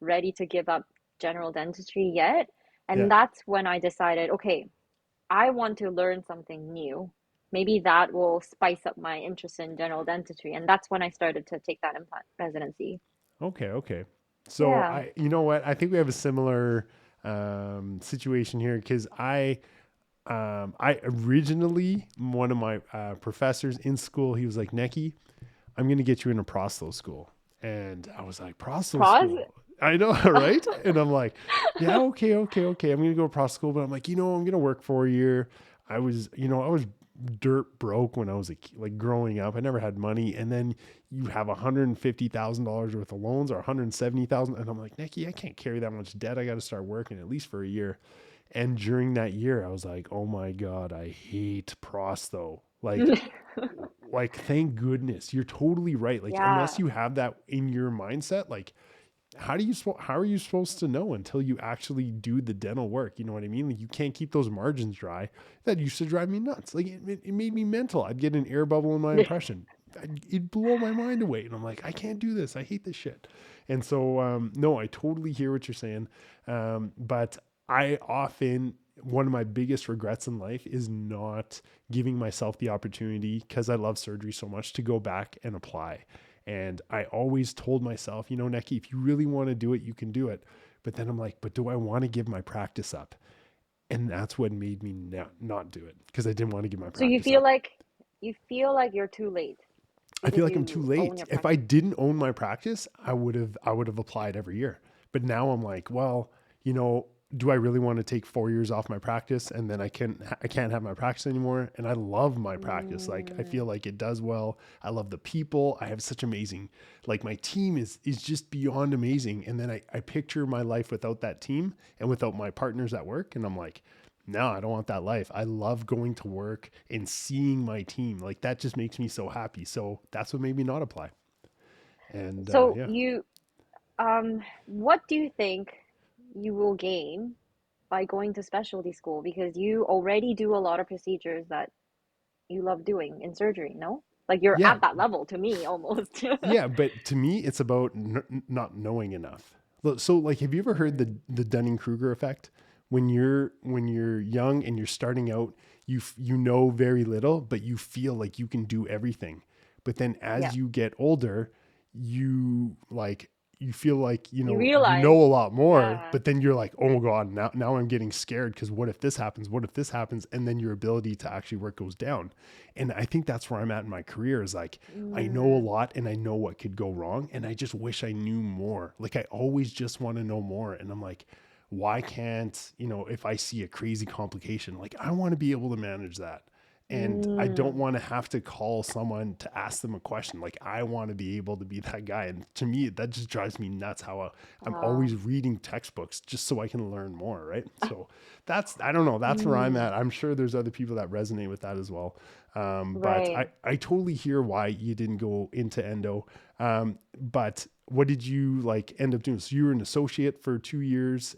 Speaker 2: ready to give up general dentistry yet.
Speaker 1: yeah.
Speaker 2: And that's when I decided, okay, I want to learn something new. Maybe that will spice up my interest in general dentistry. And that's when I started to take that implant residency.
Speaker 1: Okay, okay. So
Speaker 2: Yeah.
Speaker 1: you know what? I think we have a similar situation here because I originally, one of my professors in school, he was like, Nekky, I'm going to get you in a prosto school. And I was like, prosto
Speaker 2: Pros?
Speaker 1: school? I know, right? And I'm like, yeah, okay, okay, okay. I'm going to go to prosto school, but I'm like, I'm going to work for a year. I was dirt broke when I was like growing up. I never had money. And then you have $150,000 worth of loans or 170,000. And I'm like, Nekky, I can't carry that much debt. I got to start working at least for a year. And during that year, I was like, oh my God, I hate prosto. Like, thank goodness. You're totally right. Like, unless
Speaker 2: Yeah.
Speaker 1: you have that in your mindset, like, how are you supposed to know until you actually do the dental work? You know what I mean? Like, you can't keep those margins dry. That used to drive me nuts. Like, it made me mental. I'd get an air bubble in my impression. It'd blow my mind away. And I'm like, I can't do this. I hate this shit. And so, no, I totally hear what you're saying. But one of my biggest regrets in life is not giving myself the opportunity, because I love surgery so much, to go back and apply. And I always told myself, Nekky, if you really want to do it, you can do it. But then I'm like, but do I want to give my practice up? And that's what made me not do it, because I didn't want to give my
Speaker 2: So you
Speaker 1: practice
Speaker 2: feel
Speaker 1: up.
Speaker 2: like you're too late
Speaker 1: I feel
Speaker 2: because
Speaker 1: like I'm too
Speaker 2: you own
Speaker 1: late.
Speaker 2: your
Speaker 1: If I
Speaker 2: practice.
Speaker 1: didn't own my practice, I would have applied every year. But now I'm like, well, do I really want to take 4 years off my practice and then I can't have my practice anymore? And I love my practice. Like, I feel
Speaker 2: Mm,
Speaker 1: like it does well. I love the people. I have such amazing, like, my team is just beyond amazing. And then I picture my life without that team and without my partners at work. And I'm like, no, I don't want that life. I love going to work and seeing my team. Like, that just makes me so happy. So that's what made me not apply. And
Speaker 2: so
Speaker 1: yeah.
Speaker 2: what do you think you will gain by going to specialty school? Because you already do a lot of procedures that you love doing in surgery, no? Like you're
Speaker 1: Yeah.
Speaker 2: at that level to me almost.
Speaker 1: Yeah. But to me, it's about not knowing enough. So, like, have you ever heard
Speaker 2: Mm,
Speaker 1: the Dunning-Kruger effect? When you're young and you're starting out, you know very little, but you feel like you can do everything. But then
Speaker 2: yeah.
Speaker 1: as you get older, you feel like
Speaker 2: You
Speaker 1: you know
Speaker 2: realize,
Speaker 1: a lot more,
Speaker 2: yeah.
Speaker 1: but then you're like, oh God, now I'm getting scared, because what if this happens? What if this happens? And then your ability to actually work goes down. And I think that's where I'm at in my career, is like, I know a
Speaker 2: Mm,
Speaker 1: lot and I know what could go wrong, and I just wish I knew more. Like, I always just want to know more. And I'm like, why can't, if I see a crazy complication, like, I want to be able to manage that. And I don't
Speaker 2: mm,
Speaker 1: want to have to call someone to ask them a question. Like, I want to be able to be that guy. And to me, that just drives me nuts, how I'm
Speaker 2: uh,
Speaker 1: always reading textbooks just so I can learn more. Right. So I don't know. That's where I'm
Speaker 2: mm,
Speaker 1: at. I'm sure there's other people that resonate with that as well. But
Speaker 2: right.
Speaker 1: I totally hear why you didn't go into endo. But what did you like end up doing? So you were an associate for 2 years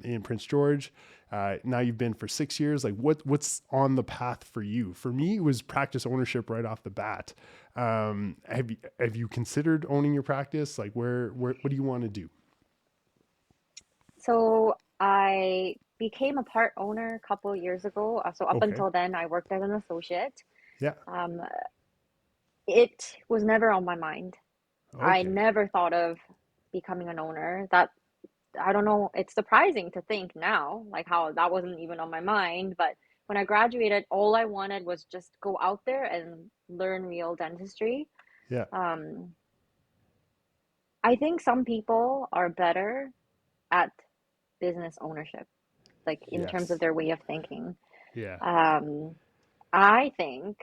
Speaker 1: in Prince George. Now you've been for 6 years. Like what's on the path for you? For me, it was practice ownership right off the bat. Have you considered owning your practice? Like what do you want to do?
Speaker 2: So I became a part owner a couple of years ago. So up
Speaker 1: Okay.
Speaker 2: until then, I worked as an associate.
Speaker 1: Yeah.
Speaker 2: Um, it was never on my mind. I
Speaker 1: Okay.
Speaker 2: never thought of becoming an owner. That I don't know, it's surprising to think now, like how that wasn't even on my mind. But when I graduated, all I wanted was just go out there and learn real dentistry.
Speaker 1: Yeah.
Speaker 2: Um, I think some people are better at business ownership, like in terms of
Speaker 1: Yes.
Speaker 2: their way of thinking.
Speaker 1: Yeah.
Speaker 2: Um, I think,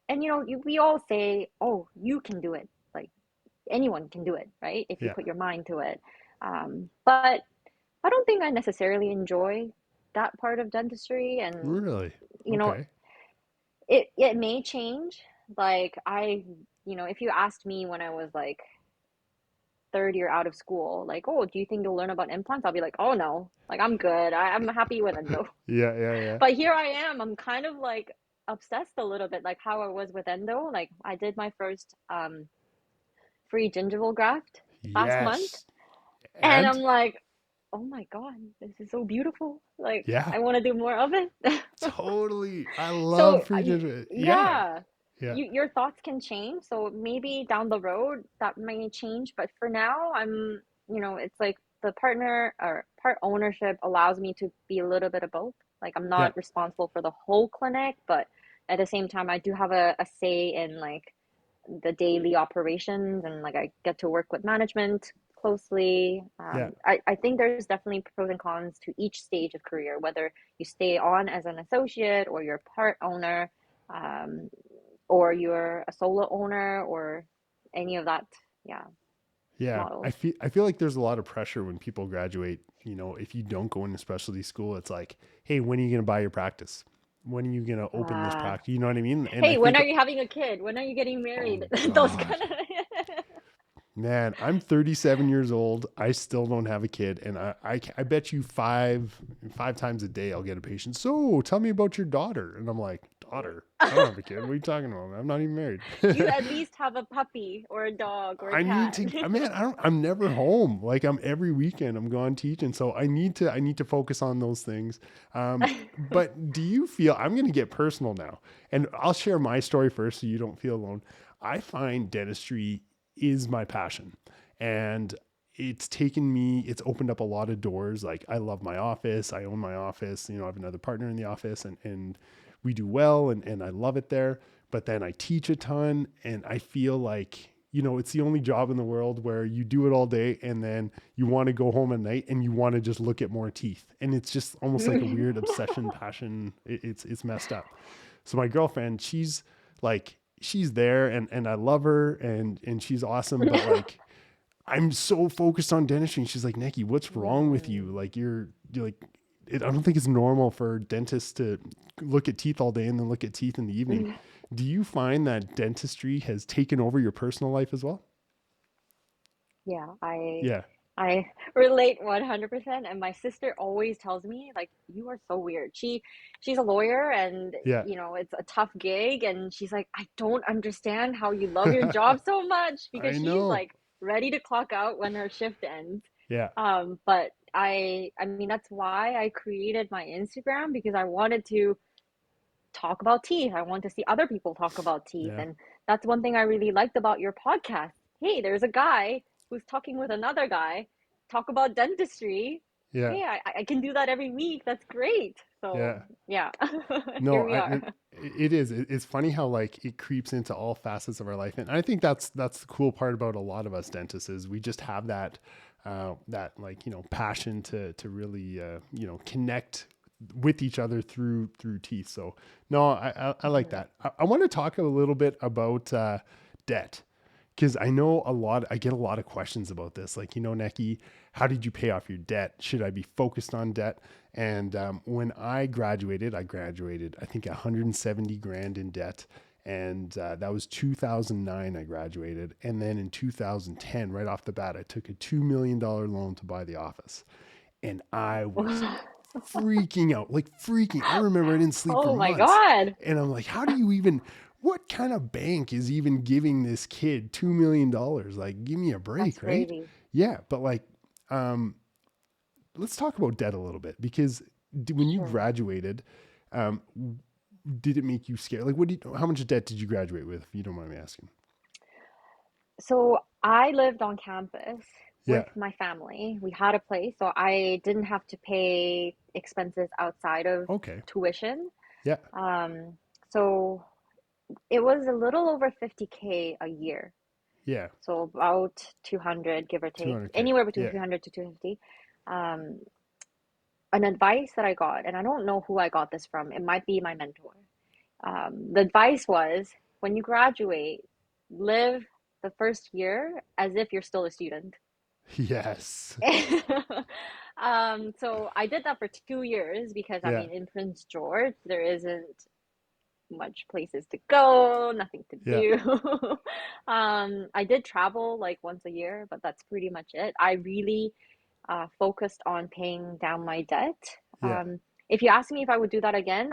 Speaker 2: and we all say, oh, you can do it. Like anyone can do it, right? If you
Speaker 1: Yeah.
Speaker 2: put your mind to it. But I don't think I necessarily enjoy that part of dentistry. And,
Speaker 1: Really?
Speaker 2: you know,
Speaker 1: Okay.
Speaker 2: it may change. Like if you asked me when I was like third year out of school, like, oh, do you think you'll learn about implants? I'll be like, oh no, like I'm good. I'm happy with endo.
Speaker 1: Yeah. Yeah. Yeah.
Speaker 2: But here I am. I'm kind of like obsessed a little bit, like how I was with endo. Like I did my first free gingival graft last month,
Speaker 1: Yes.
Speaker 2: and I'm
Speaker 1: And
Speaker 2: like, oh my God, this is so beautiful. Like
Speaker 1: yeah,
Speaker 2: I want to do more of it.
Speaker 1: totally. I love
Speaker 2: So
Speaker 1: free ginger. Yeah.
Speaker 2: yeah,
Speaker 1: Yeah.
Speaker 2: your thoughts can change. So maybe down the road that may change. But for now, it's like the partner or part ownership allows me to be a little bit of both. Like I'm
Speaker 1: Yeah.
Speaker 2: not responsible for the whole clinic, but at the same time, I do have a say in like the daily operations, and like I get to work with management closely.
Speaker 1: Yeah.
Speaker 2: I think there's definitely pros and cons to each stage of career, whether you stay on as an associate or you're a part owner, um, or you're a solo owner or any of that, yeah,
Speaker 1: Yeah. I
Speaker 2: models.
Speaker 1: feel I feel like there's a lot of pressure when people graduate. If you don't go into specialty school, it's like, hey, when are you going to buy your practice? When are you going to open this
Speaker 2: Uh,
Speaker 1: practice? You know what I mean? And I
Speaker 2: hey, when
Speaker 1: think,
Speaker 2: are you having a kid? When are you getting married?
Speaker 1: oh
Speaker 2: Those
Speaker 1: God,
Speaker 2: kind of
Speaker 1: man, I'm 37 years old. I still don't have a kid, and I bet you five times a day I'll get a patient. So tell me about your daughter, and I'm like, daughter? I don't have a kid. What are you talking about? I'm not even married.
Speaker 2: you at least have a puppy or a dog or a
Speaker 1: I need
Speaker 2: cat.
Speaker 1: to, man, I'm never home. Like I'm every weekend I'm gone teaching. So I need to focus on those things. But do you feel, I'm going to get personal now, and I'll share my story first so you don't feel alone. I find dentistry is my passion, and it's opened up a lot of doors. Like I love my office. I own my office. I have another partner in the office, and we do well, and I love it there. But then I teach a ton, and I feel like, it's the only job in the world where you do it all day and then you want to go home at night and you want to just look at more teeth. And it's just almost like a weird obsession, passion. It's messed up. So my girlfriend, she's there, and I love her, and she's awesome. But like, I'm so focused on dentistry. And she's like, Nekky, what's wrong with you?
Speaker 2: Mm.
Speaker 1: Like you're like, I don't think it's normal for dentists to look at teeth all day and then look at teeth in the evening. Do you find that dentistry has taken over your personal life as well?
Speaker 2: Yeah,
Speaker 1: Yeah.
Speaker 2: I relate 100%. And my sister always tells me, like, you are so weird. She's a lawyer, and
Speaker 1: Yeah.
Speaker 2: it's a tough gig, and she's like, I don't understand how you love your job so much, because
Speaker 1: I
Speaker 2: she's
Speaker 1: know.
Speaker 2: like ready to clock out when her shift ends.
Speaker 1: Yeah.
Speaker 2: But I mean that's why I created my Instagram, because I wanted to talk about teeth. I want to see other people talk about teeth.
Speaker 1: Yeah.
Speaker 2: And that's one thing I really liked about your podcast. Hey, there's a guy who's talking with another guy, talk about dentistry.
Speaker 1: Yeah.
Speaker 2: Hey, I can do that every week. That's great. So,
Speaker 1: Yeah.
Speaker 2: yeah, here
Speaker 1: No,
Speaker 2: we are.
Speaker 1: it is. It's funny how like it creeps into all facets of our life, and I think that's the cool part about a lot of us dentists is we just have that like passion to really connect with each other through teeth. So no, I like
Speaker 2: Mhm.
Speaker 1: that. I want to talk a little bit about debt, because I get a lot of questions about this. Like, Nekky, how did you pay off your debt? Should I be focused on debt? And when I graduated, I think 170 grand in debt. And that was 2009 I graduated. And then in 2010, right off the bat, I took a $2 million loan to buy the office. And I was freaking out, like freaking. I remember I didn't sleep for
Speaker 2: Oh my
Speaker 1: months.
Speaker 2: God.
Speaker 1: And I'm like, how do you even, what kind of bank is even giving this kid $2 million? Like, give me a
Speaker 2: That's
Speaker 1: break, right?
Speaker 2: crazy.
Speaker 1: Yeah. But like, um, let's talk about debt a little bit because when you
Speaker 2: Sure.
Speaker 1: graduated, um, did it make you scared? Like, how much debt did you graduate with, if you don't mind me asking?
Speaker 2: So I lived on campus
Speaker 1: Yeah.
Speaker 2: with my family. We had a place, so I didn't have to pay expenses outside of
Speaker 1: Okay.
Speaker 2: tuition.
Speaker 1: Yeah.
Speaker 2: Um, so it was a little over 50K a year.
Speaker 1: Yeah.
Speaker 2: So about 200, give or take,
Speaker 1: 200K.
Speaker 2: anywhere between
Speaker 1: Yeah.
Speaker 2: 300 to 250. Um, an advice that I got, and I don't know who I got this from, it might be my mentor. The advice was when you graduate, live the first year as if you're still a student.
Speaker 1: Yes.
Speaker 2: So I did that for 2 years because I
Speaker 1: Yeah.
Speaker 2: mean, in Prince George, there isn't much places to go, nothing to
Speaker 1: Yeah.
Speaker 2: do. I did travel like once a year, but that's pretty much it. I really focused on paying down my debt.
Speaker 1: Yeah.
Speaker 2: If you ask me if I would do that again,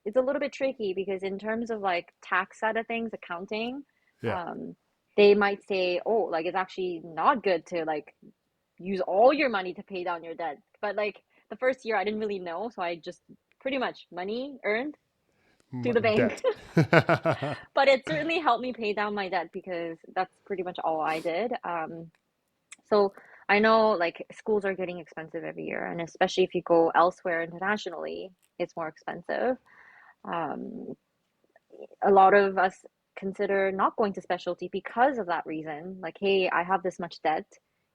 Speaker 2: it's a little bit tricky because in terms of like tax side of things, accounting,
Speaker 1: Yeah.
Speaker 2: um, they might say, oh, like it's actually not good to like use all your money to pay down your debt. But like the first year, I didn't really know, so I just pretty much money earned to the bank.
Speaker 1: Debt.
Speaker 2: But it certainly helped me pay down my debt because that's pretty much all I did. So I know like schools are getting expensive every year, and especially if you go elsewhere internationally, it's more expensive. Um, a lot of us consider not going to specialty because of that reason. Like, hey, I have this much debt.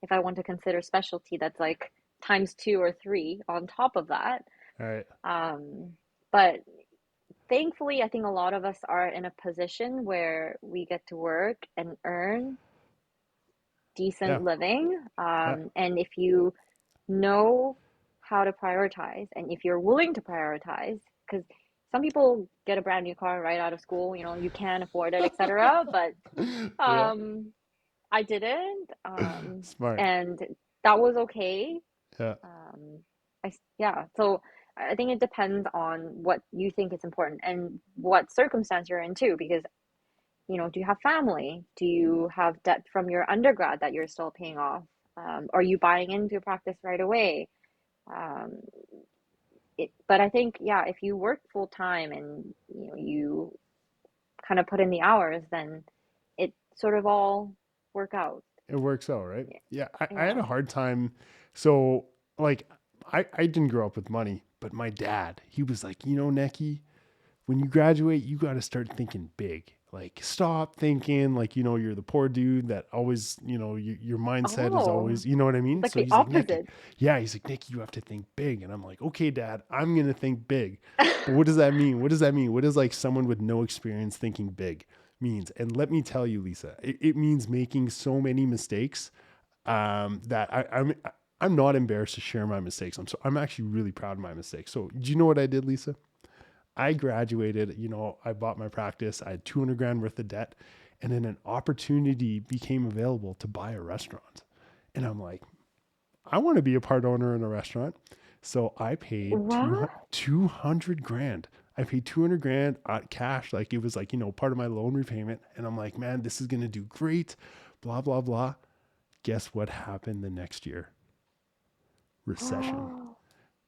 Speaker 2: If I want to consider specialty, that's like times two or three on top of that.
Speaker 1: All right.
Speaker 2: Um, but thankfully, I think a lot of us are in a position where we get to work and earn
Speaker 1: Yeah.
Speaker 2: decent living.
Speaker 1: Yeah.
Speaker 2: And if you know how to prioritize and if you're willing to prioritize, because some people get a brand new car right out of school, you can afford it, etc. But
Speaker 1: Yeah.
Speaker 2: um, I didn't,
Speaker 1: Smart.
Speaker 2: and that was okay.
Speaker 1: Yeah.
Speaker 2: Yeah, so I think it depends on what you think is important and what circumstance you're in too, because do you have family? Do you have debt from your undergrad that you're still paying off? Are you buying into practice right away? Um, but I think, yeah, if you work full time and you kind of put in the hours, then it sort of all work out.
Speaker 1: It works out, right?
Speaker 2: Yeah,
Speaker 1: Yeah. I had
Speaker 2: yeah.
Speaker 1: a hard time. So, like, I didn't grow up with money, but my dad, he was like, Nekky, when you graduate, you got to start thinking big. Like, stop thinking like, you're the poor dude that always, your mindset is
Speaker 2: Oh,
Speaker 1: always, you know what I
Speaker 2: it's
Speaker 1: mean?
Speaker 2: like
Speaker 1: So
Speaker 2: the
Speaker 1: he's like, Nekky,
Speaker 2: opposite.
Speaker 1: yeah, he's like, Nekky, you have to think big. And I'm like, okay, dad, I'm going to think big. But what does that mean? What does that mean? What does like someone with no experience thinking big means? And let me tell you, Lisa, it means making so many mistakes that I'm not embarrassed to share my mistakes. I'm actually really proud of my mistakes. So do you know what I did, Lisa? I graduated, I bought my practice. I had 200 grand worth of debt, and then an opportunity became available to buy a restaurant. And I'm like, I want to be a part owner in a restaurant. So I paid
Speaker 2: What?
Speaker 1: 200 grand. I paid 200 grand cash. Like it was like, part of my loan repayment. And I'm like, man, this is going to do great. Blah, blah, blah. Guess what happened the next year? Recession.
Speaker 2: Oh,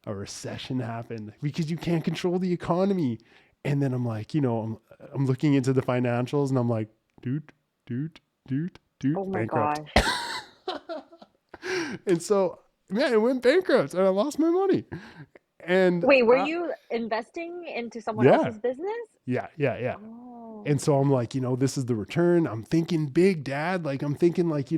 Speaker 1: A recession happened because you can't control the economy. And then I'm like, I'm looking into the financials and I'm like, dude, dude, dude,
Speaker 2: oh
Speaker 1: dude,
Speaker 2: my
Speaker 1: bankrupt.
Speaker 2: gosh.
Speaker 1: And so, man, it went bankrupt and I lost my money. And
Speaker 2: Wait, were you investing into someone
Speaker 1: yeah,
Speaker 2: else's business?
Speaker 1: yeah, yeah, yeah. And
Speaker 2: Oh,
Speaker 1: so I'm like, this is the return. I'm thinking big, dad. Like I'm thinking like,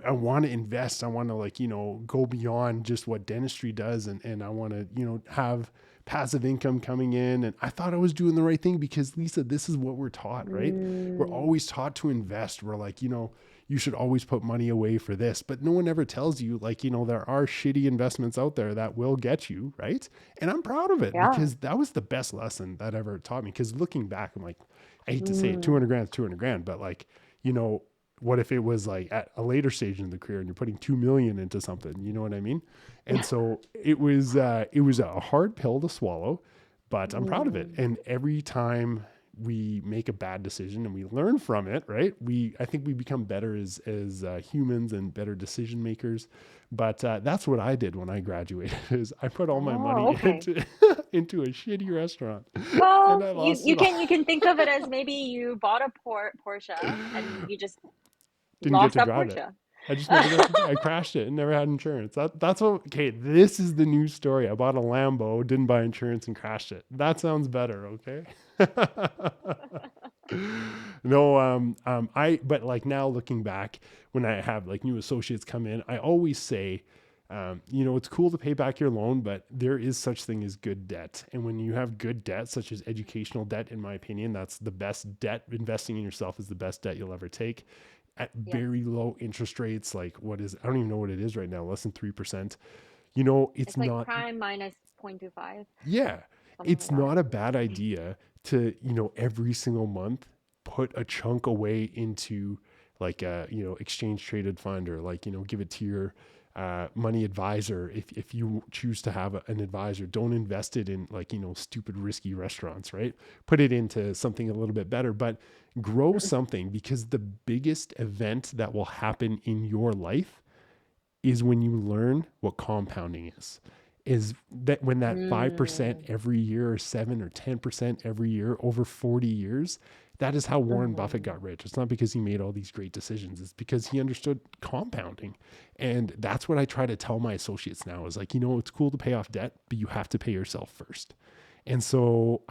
Speaker 1: I want to invest. I want to like, go beyond just what dentistry does. And I want to, have passive income coming in. And I thought I was doing the right thing because Lisa, this is what we're taught, right? We're
Speaker 2: mm,
Speaker 1: always taught to invest. We're like, you should always put money away for this, but no one ever tells you like, there are shitty investments out there that will get you, right? And I'm proud of it
Speaker 2: yeah.
Speaker 1: because that was the best lesson that ever taught me. Cause looking back, I'm like, I hate to say it,
Speaker 2: Mm,
Speaker 1: 200 grand is 200 grand, but like, you know, what if it was like at a later stage in the career and you're putting 2 million into something, you know what I mean? And so it was a hard pill to swallow, but I'm proud of it.
Speaker 2: Mm,
Speaker 1: And every time we make a bad decision and we learn from it, right? I think we become better as humans and better decision makers. But that's what I did when I graduated is I put all my
Speaker 2: oh,
Speaker 1: money
Speaker 2: okay.
Speaker 1: into into a shitty restaurant and
Speaker 2: Well,
Speaker 1: I
Speaker 2: you
Speaker 1: lost
Speaker 2: you
Speaker 1: it all.
Speaker 2: can you can think of it as maybe you bought a Porsche and you just
Speaker 1: Didn't get
Speaker 2: lost
Speaker 1: to
Speaker 2: that
Speaker 1: drive it.
Speaker 2: Porsche.
Speaker 1: I just never got to, I crashed it and never had insurance. That's what, okay, this is the news story. I bought a Lambo, didn't buy insurance and crashed it. That sounds better, okay? No, but like now looking back, when I have like new associates come in, I always say, it's cool to pay back your loan, but there is such thing as good debt. And when you have good debt, such as educational debt, in my opinion, that's the best debt. Investing in yourself is the best debt you'll ever take at
Speaker 2: Yes,
Speaker 1: very low interest rates. Like I don't even know what it is right now, less than 3%. It's
Speaker 2: it's like
Speaker 1: not,
Speaker 2: prime minus 0.25,
Speaker 1: yeah,
Speaker 2: something like
Speaker 1: it's
Speaker 2: that.
Speaker 1: not a bad idea to, every single month put a chunk away into like a, exchange traded fund or like, give it to your money advisor. If you choose to have an advisor, don't invest it in like, stupid risky restaurants, right? Put it into something a little bit better, but grow something because the biggest event that will happen in your life is when you learn what compounding is that when that 5%
Speaker 2: Mm,
Speaker 1: every year or 7 or 10% every year over 40 years, that is how Warren Buffett
Speaker 2: mhm.
Speaker 1: got rich. It's not because he made all these great decisions. It's because he understood compounding. And that's what I try to tell my associates now is like, it's cool to pay off debt, but you have to pay yourself first. And so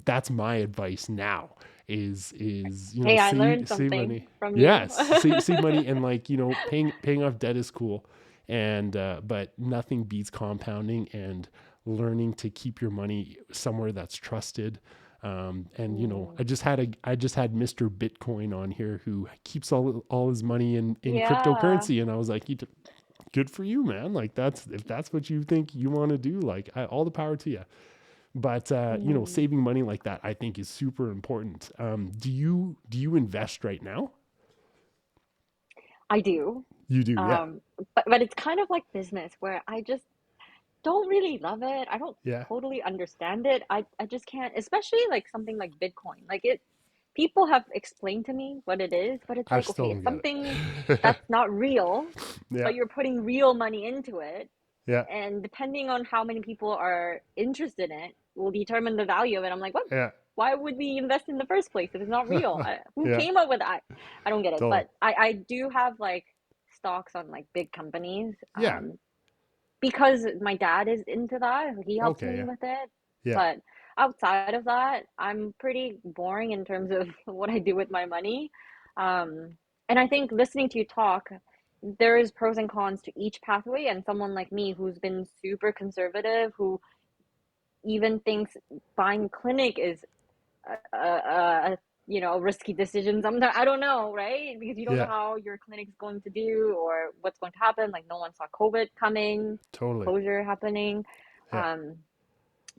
Speaker 1: that's my advice now is
Speaker 2: Hey, I learned
Speaker 1: save
Speaker 2: something
Speaker 1: money.
Speaker 2: from you.
Speaker 1: Yes, save money and like paying off debt is cool, and but nothing beats compounding and learning to keep your money somewhere that's trusted. And
Speaker 2: Mm,
Speaker 1: I just had Mr. Bitcoin on here who keeps all his money in
Speaker 2: yeah.
Speaker 1: cryptocurrency, and I was like, good for you, man. Like that's if that's what you think you want to do, like all the power to you. But
Speaker 2: Mm,
Speaker 1: saving money like that, I think, is super important. Do you invest right now?
Speaker 2: I do.
Speaker 1: You do, yeah,
Speaker 2: Um, but it's kind of like business where I just don't really love it. I don't
Speaker 1: yeah.
Speaker 2: totally understand it. I just can't, especially like something like Bitcoin. Like it, people have explained to me what it is, but it's
Speaker 1: I
Speaker 2: like,
Speaker 1: still
Speaker 2: okay, it's
Speaker 1: don't get
Speaker 2: something
Speaker 1: it.
Speaker 2: that's not real,
Speaker 1: Yeah,
Speaker 2: but you're putting real money into it.
Speaker 1: yeah,
Speaker 2: And depending on how many people are interested in it will determine the value of it. I'm like, what?
Speaker 1: yeah,
Speaker 2: Why would we invest in the first place if it's not real? Who
Speaker 1: yeah.
Speaker 2: came up with that? I don't get it.
Speaker 1: Totally.
Speaker 2: But I do have like stocks on like big companies.
Speaker 1: Yeah.
Speaker 2: Because my dad is into that, he helps
Speaker 1: Okay.
Speaker 2: me
Speaker 1: Yeah.
Speaker 2: with it.
Speaker 1: Yeah.
Speaker 2: But outside of that, I'm pretty boring in terms of what I do with my money. Um, and I think listening to you talk, there is pros and cons to each pathway. And someone like me who's been super conservative, who even thinks buying clinic is a risky decision. Sometimes I don't know, right? Because you don't know
Speaker 1: Yeah.
Speaker 2: how your clinic's going to do or what's going to happen. Like no one saw COVID coming,
Speaker 1: Totally.
Speaker 2: closure happening.
Speaker 1: Yeah.
Speaker 2: Um,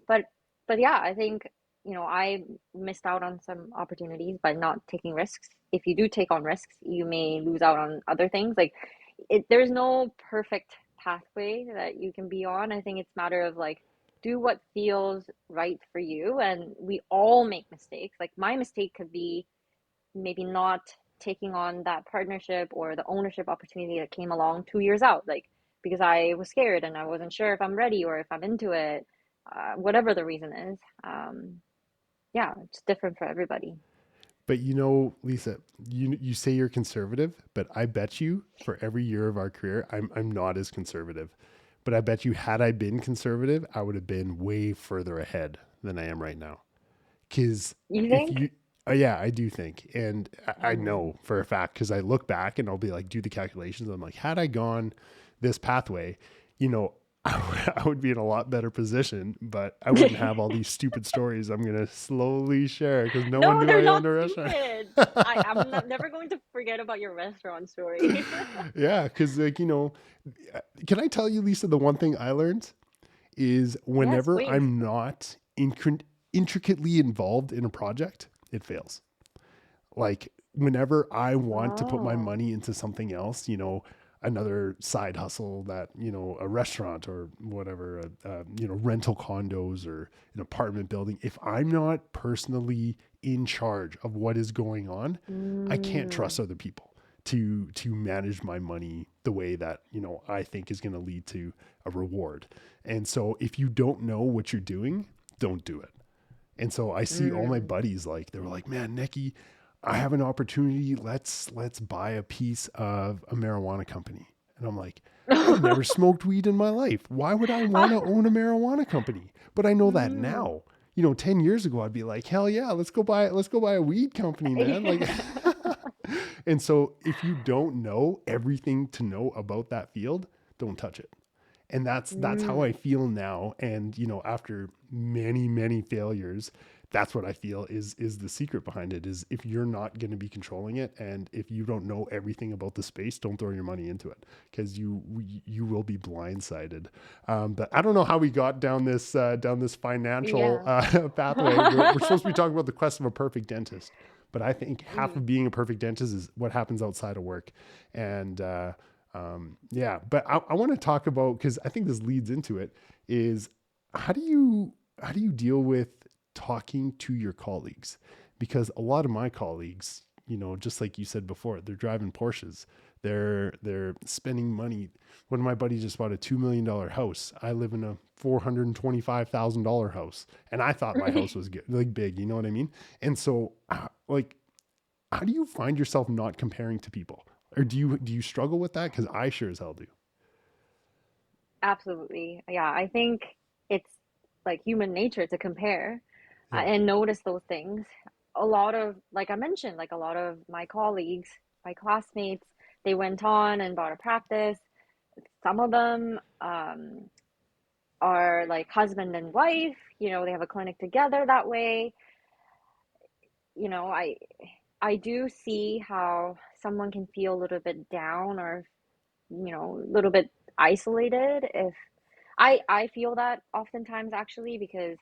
Speaker 2: but but yeah, I think I missed out on some opportunities by not taking risks. If you do take on risks, you may lose out on other things. Like there's no perfect pathway that you can be on. I think it's a matter of like do what feels right for you, and we all make mistakes. Like my mistake could be maybe not taking on that partnership or the ownership opportunity that came along 2 years out, like because I was scared and I wasn't sure if I'm ready or if I'm into it, whatever the reason is. Yeah, it's different for everybody.
Speaker 1: But Lisa, you say you're conservative, but I bet you for every year of our career, I'm not as conservative. But I bet you had I been conservative, I would have been way further ahead than I am right now. Because
Speaker 2: You
Speaker 1: if
Speaker 2: think?
Speaker 1: you, yeah, I do think, and I
Speaker 2: Mm,
Speaker 1: know for a fact because I look back and I'll be like, do the calculations. I'm like, had I gone this pathway, you know, I would be in a lot better position, but I wouldn't have all these stupid stories I'm gonna slowly share because no one
Speaker 2: no,
Speaker 1: knew
Speaker 2: they're
Speaker 1: I
Speaker 2: not
Speaker 1: owned a restaurant.
Speaker 2: stupid. I'm not never going to forget about your restaurant story.
Speaker 1: Yeah, because like can I tell you, Lisa, the one thing I learned is
Speaker 2: Yes,
Speaker 1: whenever
Speaker 2: please.
Speaker 1: I'm not intricately involved in a project, it fails. Like whenever I want to put my
Speaker 2: Oh.
Speaker 1: money into something else, another side hustle that, a restaurant or whatever, rental condos or an apartment building, if I'm not personally in charge of what is going on, I can't
Speaker 2: Mm.
Speaker 1: trust other people to manage my money the way that, I think is going to lead to a reward. And so if you don't know what you're doing, don't do it. And so I see all my
Speaker 2: Mm.
Speaker 1: buddies like they were like, "Man, Nekky, I have an opportunity. Let's buy a piece of a marijuana company." And I'm like, "I've never smoked weed in my life. Why would I want to own a marijuana company?" But I know that
Speaker 2: Mm.
Speaker 1: now. 10 years ago I'd be like, "Hell yeah, let's go buy a weed company, man." Like and so if you don't know everything to know about that field, don't touch it. And that's how I
Speaker 2: Mm.
Speaker 1: feel now. And after many failures, that's what I feel is the secret behind it, is if you're not going to be controlling it, and if you don't know everything about the space, don't throw your money into it, because you will be blindsided. But I don't know how we got down this financial
Speaker 2: Yeah.
Speaker 1: pathway. We're supposed to be talking about the quest of a perfect dentist, but I think half
Speaker 2: Mhm.
Speaker 1: of being a perfect dentist is what happens outside of work. And yeah, but I want to talk about, because I think this leads into it, is how do you deal with talking to your colleagues? Because a lot of my colleagues, just like you said before, they're driving Porsches, they're spending money. One of my buddies just bought a $2 million house. I live in a $425,000 house, and I thought my house was good, like big. You know what I mean? And so, like, how do you find yourself not comparing to people? Or do you struggle with that? Because I sure as hell do.
Speaker 2: Absolutely. Yeah, I think it's like human nature to compare
Speaker 1: Yeah.
Speaker 2: and notice those things. A lot of, like I mentioned, like a lot of my colleagues, my classmates, they went on and bought a practice. Some of them are like husband and wife, they have a clinic together that way. You know, I do see how someone can feel a little bit down or, a little bit isolated if I feel that oftentimes actually because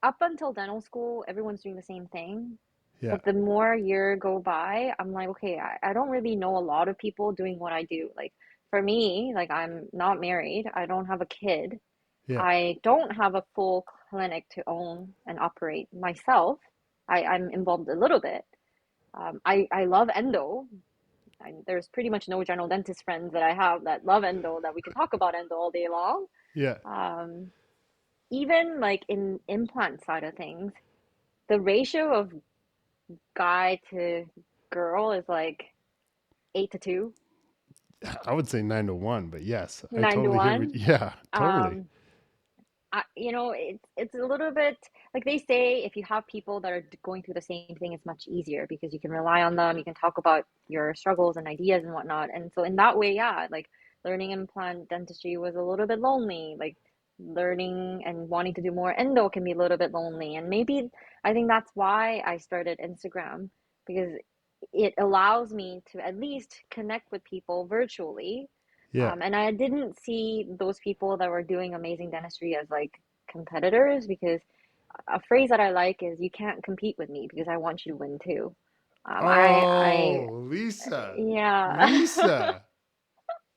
Speaker 2: up until dental school, everyone's doing the same thing.
Speaker 1: Yeah.
Speaker 2: But the more year go by, I'm like, okay, I don't really know a lot of people doing what I do. Like for me, like I'm not married, I don't have a kid,
Speaker 1: Yeah.
Speaker 2: I don't have a full clinic to own and operate myself. I'm involved a little bit. I love endo. There's pretty much no general dentist friends that I have that love endo that we can talk about endo all day long.
Speaker 1: Yeah.
Speaker 2: Um, Even like in implant side of things, the ratio of guy to girl is like 8 to 2,
Speaker 1: I would say 9 to 1, but yes, I
Speaker 2: nine to
Speaker 1: totally hear what,
Speaker 2: one.
Speaker 1: yeah, totally.
Speaker 2: Um, it's a little bit like they say if you have people that are going through the same thing, it's much easier because you can rely on them, you can talk about your struggles and ideas and whatnot. And so in that way, yeah, like learning implant dentistry was a little bit lonely. Like learning and wanting to do more endo can be a little bit lonely. And maybe I think that's why I started Instagram because it allows me to at least connect with people virtually
Speaker 1: Yeah.
Speaker 2: and I didn't see those people that were doing amazing dentistry as like competitors because a phrase that I like is you can't compete with me because I want you to win too.
Speaker 1: Oh, Lisa.
Speaker 2: Yeah.
Speaker 1: Lisa.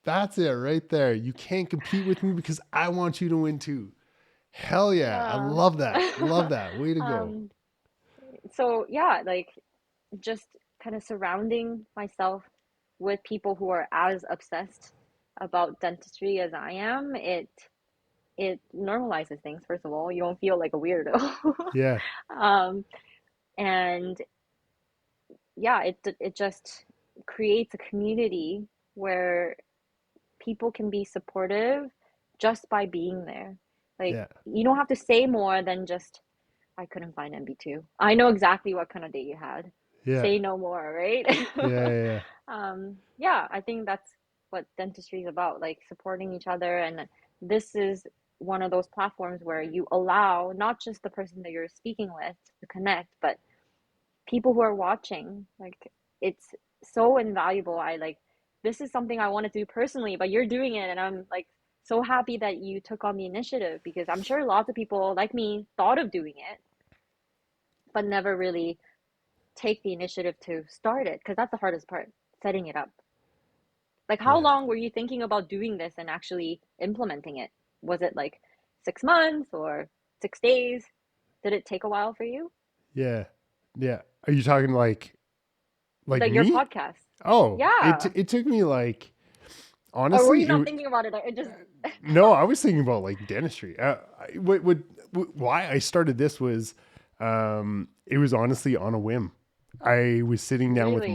Speaker 1: That's it right there. You can't compete with me because I want you to win too. Hell yeah. I
Speaker 2: Yeah.
Speaker 1: love that. Love that. Way to go.
Speaker 2: Um, so yeah, like just kind of surrounding myself with people who are as obsessed about dentistry as I am, it normalizes things, first of all. You don't feel like a weirdo.
Speaker 1: Yeah.
Speaker 2: Um, and yeah, it just creates a community where people can be supportive just by being there. Like
Speaker 1: Yeah.
Speaker 2: you don't have to say more than just I couldn't find MB2. I know exactly what kind of day you had.
Speaker 1: Yeah.
Speaker 2: Say no more, right?
Speaker 1: Yeah. Yeah.
Speaker 2: Yeah, I think that's what dentistry is about, like supporting each other. And this is one of those platforms where you allow not just the person that you're speaking with to connect, but people who are watching. Like it's so invaluable. I like this is something I want to do personally, but you're doing it and I'm like so happy that you took on the initiative because I'm sure lots of people like me thought of doing it, but never really take the initiative to start it? Because that's the hardest part, setting it up. Like, how
Speaker 1: Yeah.
Speaker 2: long were you thinking about doing this and actually implementing it? Was it like 6 months or 6 days? Did it take a while for you?
Speaker 1: Yeah. Yeah. Are you talking like
Speaker 2: Like your
Speaker 1: me?
Speaker 2: podcast?
Speaker 1: Oh,
Speaker 2: Yeah.
Speaker 1: it took me like
Speaker 2: Or were you
Speaker 1: honestly,
Speaker 2: not thinking about it? It just,
Speaker 1: no, I was thinking about like dentistry. Why I started this was, it was honestly on a whim. I was sitting down
Speaker 2: really?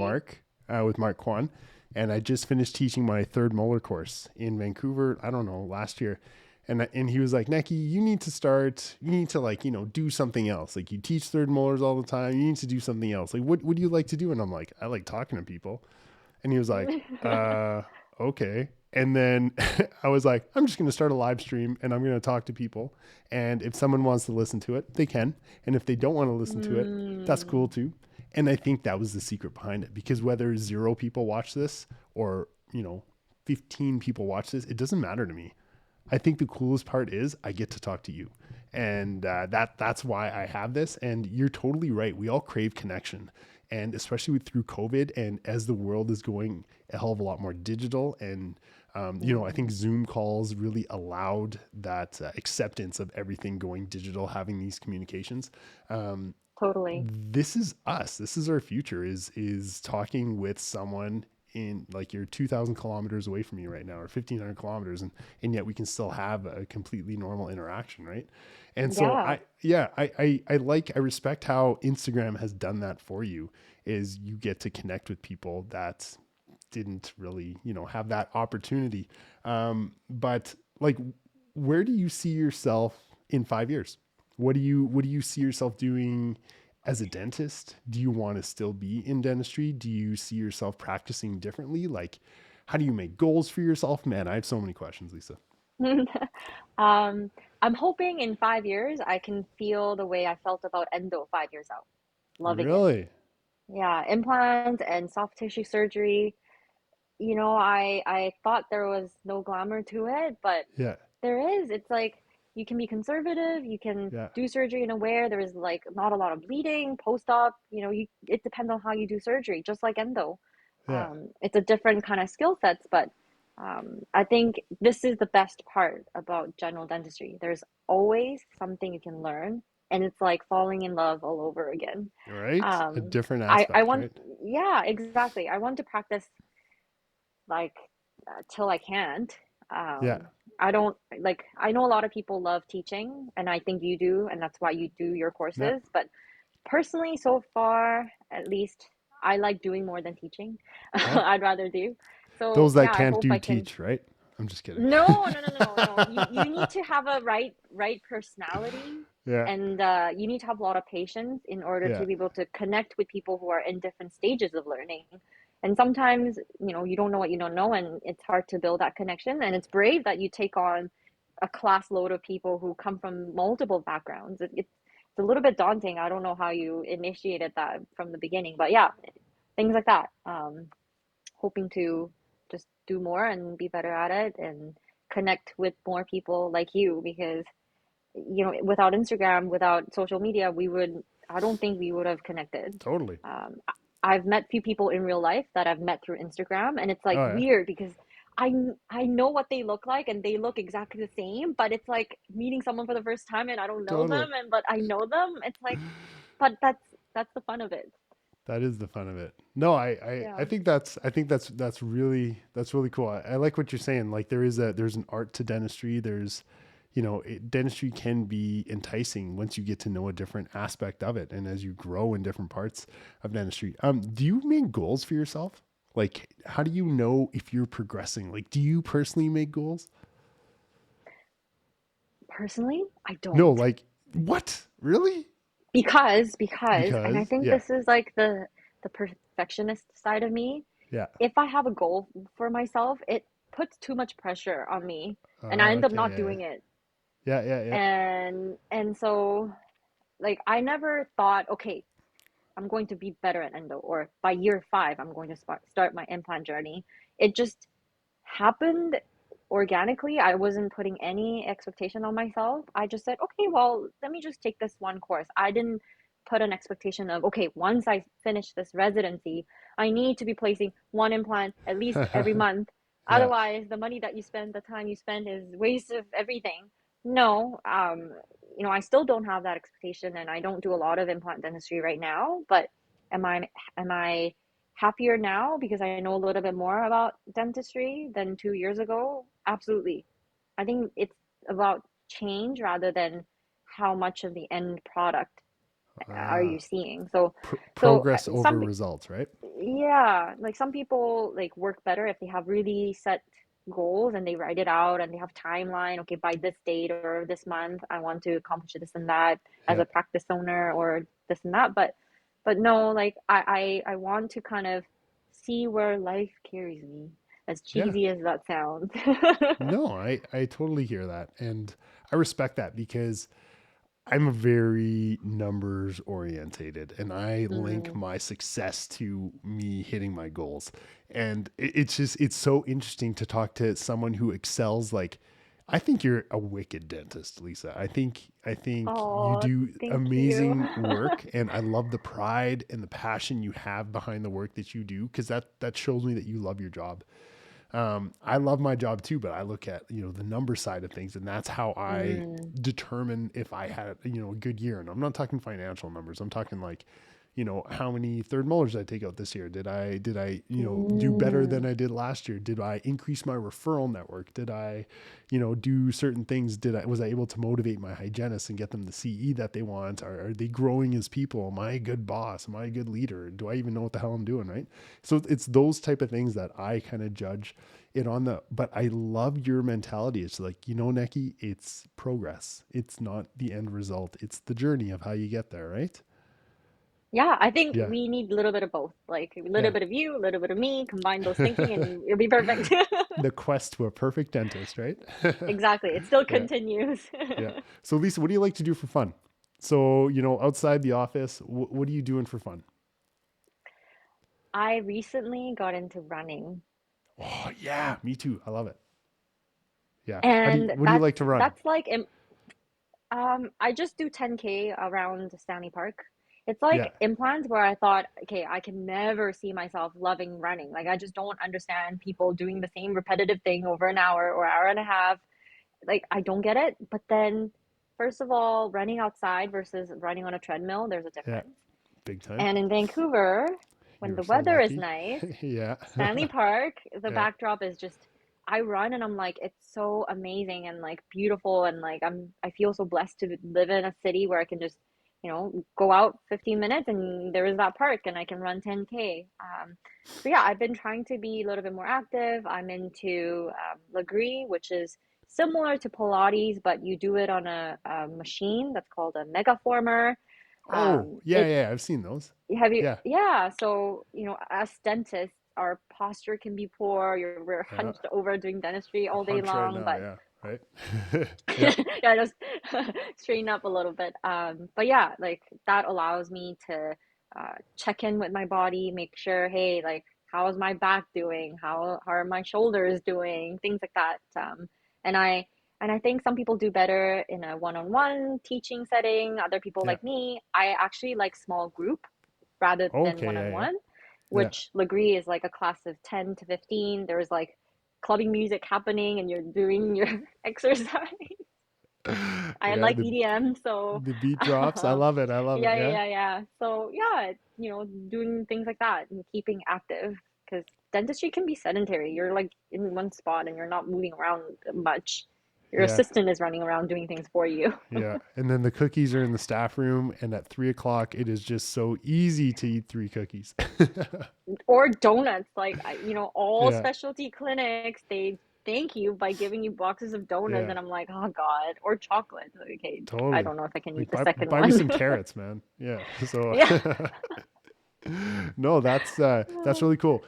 Speaker 1: with Mark Kwan, and I just finished teaching my third molar course in Vancouver. I don't know, last year. And he was like, Nekky, you need to like, do something else. Like you teach third molars all the time. You need to do something else. Like, what do you like to do? And I'm like, I like talking to people. And he was like, okay. And then I was like, I'm just going to start a live stream and I'm going to talk to people. And if someone wants to listen to it, they can. And if they don't want to listen to it, that's cool
Speaker 2: Mm,
Speaker 1: too. And I think that was the secret behind it, because whether 0 people watch this or, 15 people watch this, it doesn't matter to me. I think the coolest part is I get to talk to you, and that's why I have this. And you're totally right. We all crave connection, and especially through COVID, and as the world is going a hell of a lot more digital, and I think
Speaker 2: mm,
Speaker 1: Zoom calls really allowed that acceptance of everything going digital, having these communications. Um,
Speaker 2: totally.
Speaker 1: this is us. This is our future. Is talking with someone in like you're 2,000 kilometers away from you right now, or 1,500 kilometers, and yet we can still have a completely normal interaction, right? And so
Speaker 2: Yeah,
Speaker 1: I respect how Instagram has done that for you. Is you get to connect with people that didn't really have that opportunity. But like, where do you see yourself in 5 years? What do you see yourself doing as a dentist? Do you want to still be in dentistry? Do you see yourself practicing differently? Like, how do you make goals for yourself? Man, I have so many questions, Lisa.
Speaker 2: um, I'm hoping in 5 years I can feel the way I felt about endo 5 years out. Loving it.
Speaker 1: Really?
Speaker 2: Yeah, implant and soft tissue surgery. I thought there was no glamour to it, but
Speaker 1: Yeah.
Speaker 2: there is. It's like you can be conservative, you can
Speaker 1: Yeah.
Speaker 2: do surgery in a way there is like not a lot of bleeding post-op. It depends on how you do surgery, just like endo.
Speaker 1: Yeah.
Speaker 2: It's a different kind of skill sets, but I think this is the best part about general dentistry. There's always something you can learn, and it's like falling in love all over again.
Speaker 1: Right. A
Speaker 2: Um,
Speaker 1: different
Speaker 2: I
Speaker 1: aspect,
Speaker 2: want,
Speaker 1: right?
Speaker 2: yeah, exactly. I want to practice like till I can't.
Speaker 1: Yeah.
Speaker 2: Um, I don't like, I know a lot of people love teaching, and I think you do, and that's why you do your
Speaker 1: Yeah.
Speaker 2: courses. But personally, so far, at least, I like doing more than teaching.
Speaker 1: Yeah.
Speaker 2: I'd rather do. So
Speaker 1: Those that
Speaker 2: yeah, I
Speaker 1: can't
Speaker 2: hope
Speaker 1: do
Speaker 2: I can.
Speaker 1: teach, right? I'm just kidding.
Speaker 2: No, no, no, no, no, no. You need to have a right personality,
Speaker 1: Yeah.
Speaker 2: and you need to have a lot of patience in order
Speaker 1: Yeah.
Speaker 2: to be able to connect with people who are in different stages of learning. And sometimes, you don't know what you don't know, and it's hard to build that connection. And it's brave that you take on a class load of people who come from multiple backgrounds. It's a little bit daunting. I don't know how you initiated that from the beginning, but yeah, things like that. Hoping to just do more and be better at it and connect with more people like you, because without Instagram, without social media, I don't think we would have connected.
Speaker 1: Totally.
Speaker 2: um, I've met few people in real life that I've met through Instagram, and it's like
Speaker 1: Oh yeah.
Speaker 2: weird because I know what they look like and they look exactly the same, but it's like meeting someone for the first time and I don't know
Speaker 1: Totally.
Speaker 2: them, and but I know them. It's like, but that's the fun of it.
Speaker 1: That is the fun of it. No, I
Speaker 2: Yeah.
Speaker 1: think that's really cool. I like what you're saying. Like there's an art to dentistry. Dentistry can be enticing once you get to know a different aspect of it, and as you grow in different parts of dentistry. Do you make goals for yourself? Like, how do you know if you're progressing? Like, do you personally make goals?
Speaker 2: Personally, I
Speaker 1: No,
Speaker 2: don't.
Speaker 1: like what? Really?
Speaker 2: Because and I
Speaker 1: Because
Speaker 2: think
Speaker 1: yeah,
Speaker 2: this is like the perfectionist side of me.
Speaker 1: yeah.
Speaker 2: If I have a goal for myself, it puts too much pressure on me, and I end up
Speaker 1: Okay,
Speaker 2: not
Speaker 1: yeah,
Speaker 2: doing it.
Speaker 1: yeah, yeah, yeah,
Speaker 2: And so, like, I never thought, okay, I'm going to be better at endo, or by year 5 I'm going to start my implant journey. It just happened organically. I wasn't putting any expectation on myself. I just said, okay, well, let me just take this one course. I didn't put an expectation of, okay, once I finish this residency, I need to be placing one implant at least every month.
Speaker 1: Yeah.
Speaker 2: Otherwise, the money that you spend, the time you spend is waste of everything. No, I still don't have that expectation, and I don't do a lot of implant dentistry right now. But am I am I happier now because I know a little bit more about dentistry than 2 years ago? Absolutely. I think it's about change rather than how much of the end product are
Speaker 1: Ah,
Speaker 2: you seeing. So
Speaker 1: progress over
Speaker 2: some
Speaker 1: results, right?
Speaker 2: yeah, like some people like work better if they have really set goals and they write it out and they have timeline. Okay, by this date or this month, I want to accomplish this and that as
Speaker 1: Yeah.
Speaker 2: a practice owner or this and that. But no, like I want to kind of see where life carries me, as
Speaker 1: Yeah.
Speaker 2: cheesy as that sounds.
Speaker 1: No, I totally hear that. And I respect that because I'm a very numbers orientated and I link
Speaker 2: Mm,
Speaker 1: my success to me hitting my goals. And it's just, it's so interesting to talk to someone who excels. Like, I think you're a wicked dentist, Lisa. I think you
Speaker 2: oh,
Speaker 1: do
Speaker 2: thank you.
Speaker 1: amazing work and I love the pride and the passion you have behind the work that you do because that shows me that you love your job. I love my job too, but I look at, the number side of things and that's how I
Speaker 2: Mm,
Speaker 1: determine if I had, a good year. And I'm not talking financial numbers. I'm talking like, how many third molars did I take out this year? Did I, do better than
Speaker 2: mm,
Speaker 1: I did last year? Did I increase my referral network? Did I, do certain things? Was I able to motivate my hygienists and get them the CE that they want? Are they growing as people? Am I a good boss? Am I a good leader? Do I even know what the hell I'm doing? Right. So it's those type of things that I kind of judge it on but I love your mentality. It's like, Nekky, it's progress. It's not the end result. It's the journey of how you get there. Right.
Speaker 2: yeah, I think
Speaker 1: Yeah.
Speaker 2: we need a little bit of both. Like a little
Speaker 1: Yeah.
Speaker 2: bit of you, a little bit of me, combine those thinking and it'll be perfect.
Speaker 1: The quest to a perfect dentist, right?
Speaker 2: Exactly. It still
Speaker 1: Yeah.
Speaker 2: continues.
Speaker 1: Yeah. So Lisa, what do you like to do for fun? So, outside the office, what are you doing for fun?
Speaker 2: I recently got into running,
Speaker 1: Oh yeah, me too. I love it. Yeah.
Speaker 2: and
Speaker 1: What do you
Speaker 2: that's
Speaker 1: like to run?
Speaker 2: that's like I just do 10K around Stanley Park. It's like
Speaker 1: Yeah.
Speaker 2: implants where I thought, okay, I can never see myself loving running. Like I just don't understand people doing the same repetitive thing over an hour or hour and a half. Like I don't get it. But then first of all, running outside versus running on a treadmill, there's a
Speaker 1: Yeah.
Speaker 2: difference.
Speaker 1: Big time.
Speaker 2: And in Vancouver, when
Speaker 1: You're
Speaker 2: the
Speaker 1: so
Speaker 2: weather is
Speaker 1: lucky.
Speaker 2: nice,
Speaker 1: Yeah.
Speaker 2: Stanley Park, the
Speaker 1: Yeah.
Speaker 2: backdrop is just I run and I'm like it's so amazing and like beautiful and like I feel so blessed to live in a city where I can just, go out 15 minutes and there is that park and I can run 10K. So yeah, I've been trying to be a little bit more active. I'm into Legree, which is similar to Pilates, but you do it on a machine that's called a megaformer.
Speaker 1: Oh, yeah,
Speaker 2: It
Speaker 1: yeah. I've seen those.
Speaker 2: have you?
Speaker 1: Yeah.
Speaker 2: Yeah. So, as dentists, our posture can be poor. We're
Speaker 1: Yeah.
Speaker 2: hunched over doing dentistry all day
Speaker 1: Hunch right
Speaker 2: long,
Speaker 1: now.
Speaker 2: but
Speaker 1: Yeah. Right. Yeah.
Speaker 2: yeah, just straighten up a little bit. But yeah, like that allows me to check in with my body, make sure, hey, like, how is my back doing? How are my shoulders doing? Things like that. And I think some people do better in a one-on-one teaching setting. Other people
Speaker 1: Yeah.
Speaker 2: like me, I actually like small group rather than
Speaker 1: Okay. Yeah.
Speaker 2: one-on-one,
Speaker 1: Yeah.
Speaker 2: which Legree is like a class of 10 to 15. There's like clubbing music happening and you're doing your exercise. I
Speaker 1: Yeah.
Speaker 2: like
Speaker 1: The
Speaker 2: EDM, so
Speaker 1: the beat drops. I
Speaker 2: um,
Speaker 1: love it. I love it.
Speaker 2: yeah, yeah,
Speaker 1: Yeah.
Speaker 2: yeah, yeah. So yeah, doing things like that and keeping active because dentistry can be sedentary. You're like in one spot and you're not moving around much. Your
Speaker 1: Yeah.
Speaker 2: assistant is running around doing things for you.
Speaker 1: Yeah. And then the cookies are in the staff room, and at 3 o'clock, it is just so easy to eat three cookies.
Speaker 2: Or donuts, like all
Speaker 1: Yeah.
Speaker 2: specialty clinics, they thank you by giving you boxes of donuts,
Speaker 1: Yeah.
Speaker 2: and I'm like, oh God, or chocolate. Okay, I
Speaker 1: Totally.
Speaker 2: don't know if I can eat
Speaker 1: Like
Speaker 2: the second
Speaker 1: buy me
Speaker 2: one.
Speaker 1: some carrots, man. Yeah. So
Speaker 2: Yeah.
Speaker 1: no, that's really cool.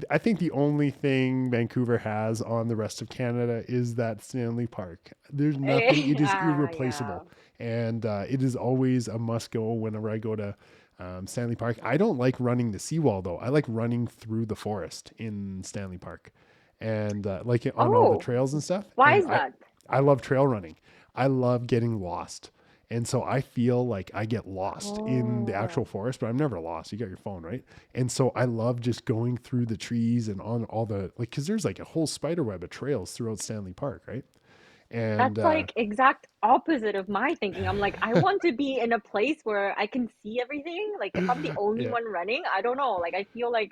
Speaker 1: I think the only thing Vancouver has on the rest of Canada is that Stanley Park. There's nothing. It is
Speaker 2: Yeah.
Speaker 1: irreplaceable, and it is always a must go whenever I go to Stanley Park. I don't like running the seawall though. I like running through the forest in Stanley Park, and like on all the
Speaker 2: Oh,
Speaker 1: trails and stuff.
Speaker 2: why
Speaker 1: And
Speaker 2: is
Speaker 1: I
Speaker 2: that?
Speaker 1: I love trail running. I love getting lost. And so I feel like I get lost in the actual
Speaker 2: Oh,
Speaker 1: forest, but I'm never lost. You got your phone, right? And so I love just going through the trees and on all the, like, cause there's like a whole spider web of trails throughout Stanley Park, right? And,
Speaker 2: that's like exact opposite of my thinking. I'm like, I want to be in a place where I can see everything. Like if I'm the only
Speaker 1: yeah,
Speaker 2: one running, I don't know. Like I feel like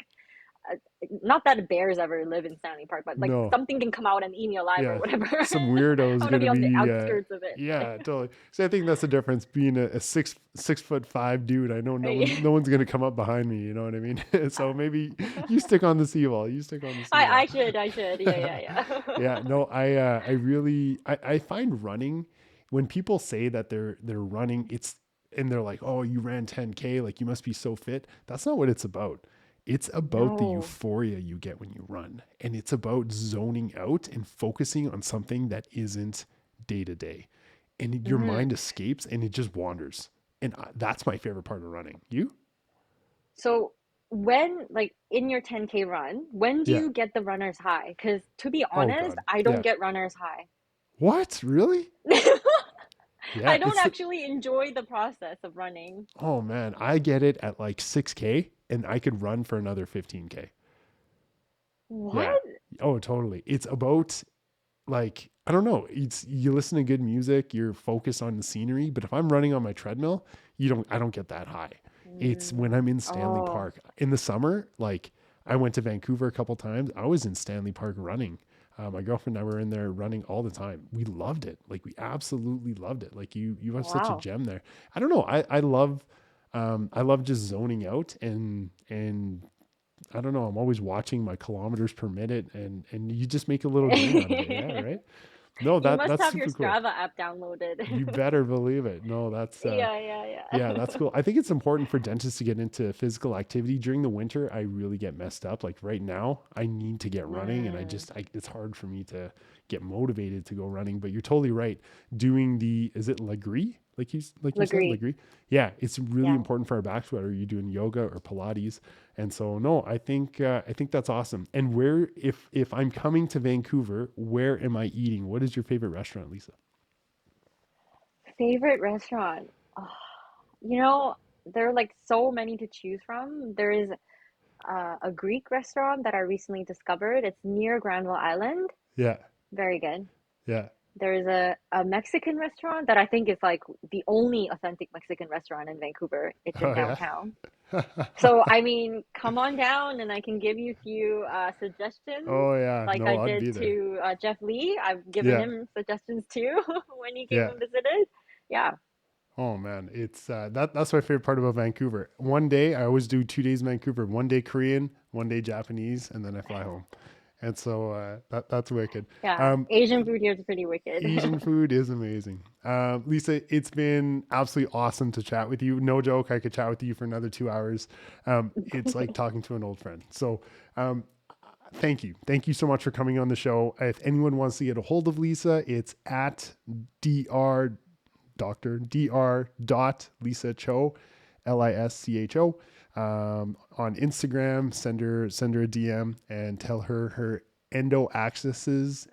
Speaker 2: uh, not that bears ever live in Stanley Park, but like
Speaker 1: no,
Speaker 2: something can come out and eat me alive or
Speaker 1: yeah,
Speaker 2: whatever.
Speaker 1: some
Speaker 2: I
Speaker 1: weirdo's
Speaker 2: want to
Speaker 1: gonna
Speaker 2: be on the
Speaker 1: be
Speaker 2: outskirts of it.
Speaker 1: yeah, totally. So I think that's the difference being a 6'5" dude. I know
Speaker 2: Right.
Speaker 1: no one's gonna come up behind me, you know what I mean? So maybe you stick on the seawall. You stick on the
Speaker 2: I
Speaker 1: seawall.
Speaker 2: should. Yeah.
Speaker 1: Yeah, no, I really I find running, when people say that they're running, it's, and they're like, "Oh, you ran 10K, like you must be so fit." That's not what it's about. It's about the
Speaker 2: No.
Speaker 1: euphoria you get when you run. And it's about zoning out and focusing on something that isn't day to day. And your
Speaker 2: Hmm.
Speaker 1: mind escapes and it just wanders. And that's my favorite part of running. You?
Speaker 2: So when like in your 10K run, when do
Speaker 1: Yeah.
Speaker 2: you get the runner's high? Because to be
Speaker 1: Oh
Speaker 2: honest,
Speaker 1: God.
Speaker 2: I don't
Speaker 1: Yeah.
Speaker 2: get runner's high.
Speaker 1: What? Really? Yeah.
Speaker 2: I don't actually enjoy the process of running.
Speaker 1: Oh man, I get it at like 6K and I could run for another 15K. Yeah.
Speaker 2: What?
Speaker 1: Oh, totally. It's about, like, I don't know. It's, you listen to good music, you're focused on the scenery, but if I'm running on my treadmill, I don't get that high. It's when I'm in Stanley
Speaker 2: Oh,
Speaker 1: Park. In the summer, like I went to Vancouver a couple times. I was in Stanley Park running. My girlfriend and I were in there running all the time. We loved it. Like we absolutely loved it. Like you have such a
Speaker 2: wow.
Speaker 1: gem there. I don't know. I love just zoning out and I don't know. I'm always watching my kilometers per minute, and you just make a little game out of it. Yeah, right. No,
Speaker 2: You must
Speaker 1: that's
Speaker 2: have your
Speaker 1: super cool.
Speaker 2: Strava app downloaded.
Speaker 1: You better believe it. No, that's yeah,
Speaker 2: Yeah.
Speaker 1: that's cool. I think it's important for dentists to get into physical activity during the winter. I really get messed up. Like right now, I need to get running, and
Speaker 2: Mm,
Speaker 1: it's hard for me to get motivated to go running. But you're totally right. Doing the, is it Legree? Like you said,
Speaker 2: agree.
Speaker 1: Legree. Yeah, it's really
Speaker 2: Yeah.
Speaker 1: important for our backs. Whether you're doing yoga or Pilates, and so no, I think that's awesome. And where, if I'm coming to Vancouver, where am I eating? What is your favorite restaurant, Lisa?
Speaker 2: Favorite restaurant. Oh, you know, there are like so many to choose from. There is a Greek restaurant that I recently discovered. It's near Granville Island.
Speaker 1: Yeah,
Speaker 2: Very good.
Speaker 1: yeah.
Speaker 2: There's a Mexican restaurant that I think is like the only authentic Mexican restaurant in Vancouver. It's in
Speaker 1: Oh yeah.
Speaker 2: downtown. So, I mean, come on down and I can give you a few suggestions
Speaker 1: Oh yeah.
Speaker 2: like I
Speaker 1: No, I'd
Speaker 2: did
Speaker 1: be there.
Speaker 2: to Jeff Lee. I've given
Speaker 1: Yeah,
Speaker 2: him suggestions too when he came
Speaker 1: yeah.
Speaker 2: and visited. Yeah.
Speaker 1: Oh man, it's that's my favorite part about Vancouver. One day I always do 2 days in Vancouver, one day Korean, one day Japanese, and then I fly home. And so that's wicked.
Speaker 2: Yeah.
Speaker 1: Um,
Speaker 2: Asian food here is pretty wicked.
Speaker 1: Asian food is amazing. Lisa, it's been absolutely awesome to chat with you. No joke, I could chat with you for another 2 hours. It's like talking to an old friend. So um, thank you. Thank you so much for coming on the show. If anyone wants to get a hold of Lisa, it's at dr dr dot Lisa Cho, Lischo. On Instagram, send her a DM and tell her her endo axes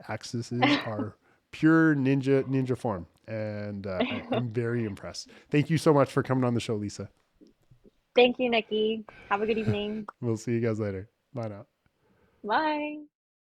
Speaker 1: are pure ninja form. And I'm very impressed. Thank you so much for coming on the show, Lisa.
Speaker 2: Thank you, Nikki. Have a good evening.
Speaker 1: We'll see you guys later. Bye now.
Speaker 2: Bye.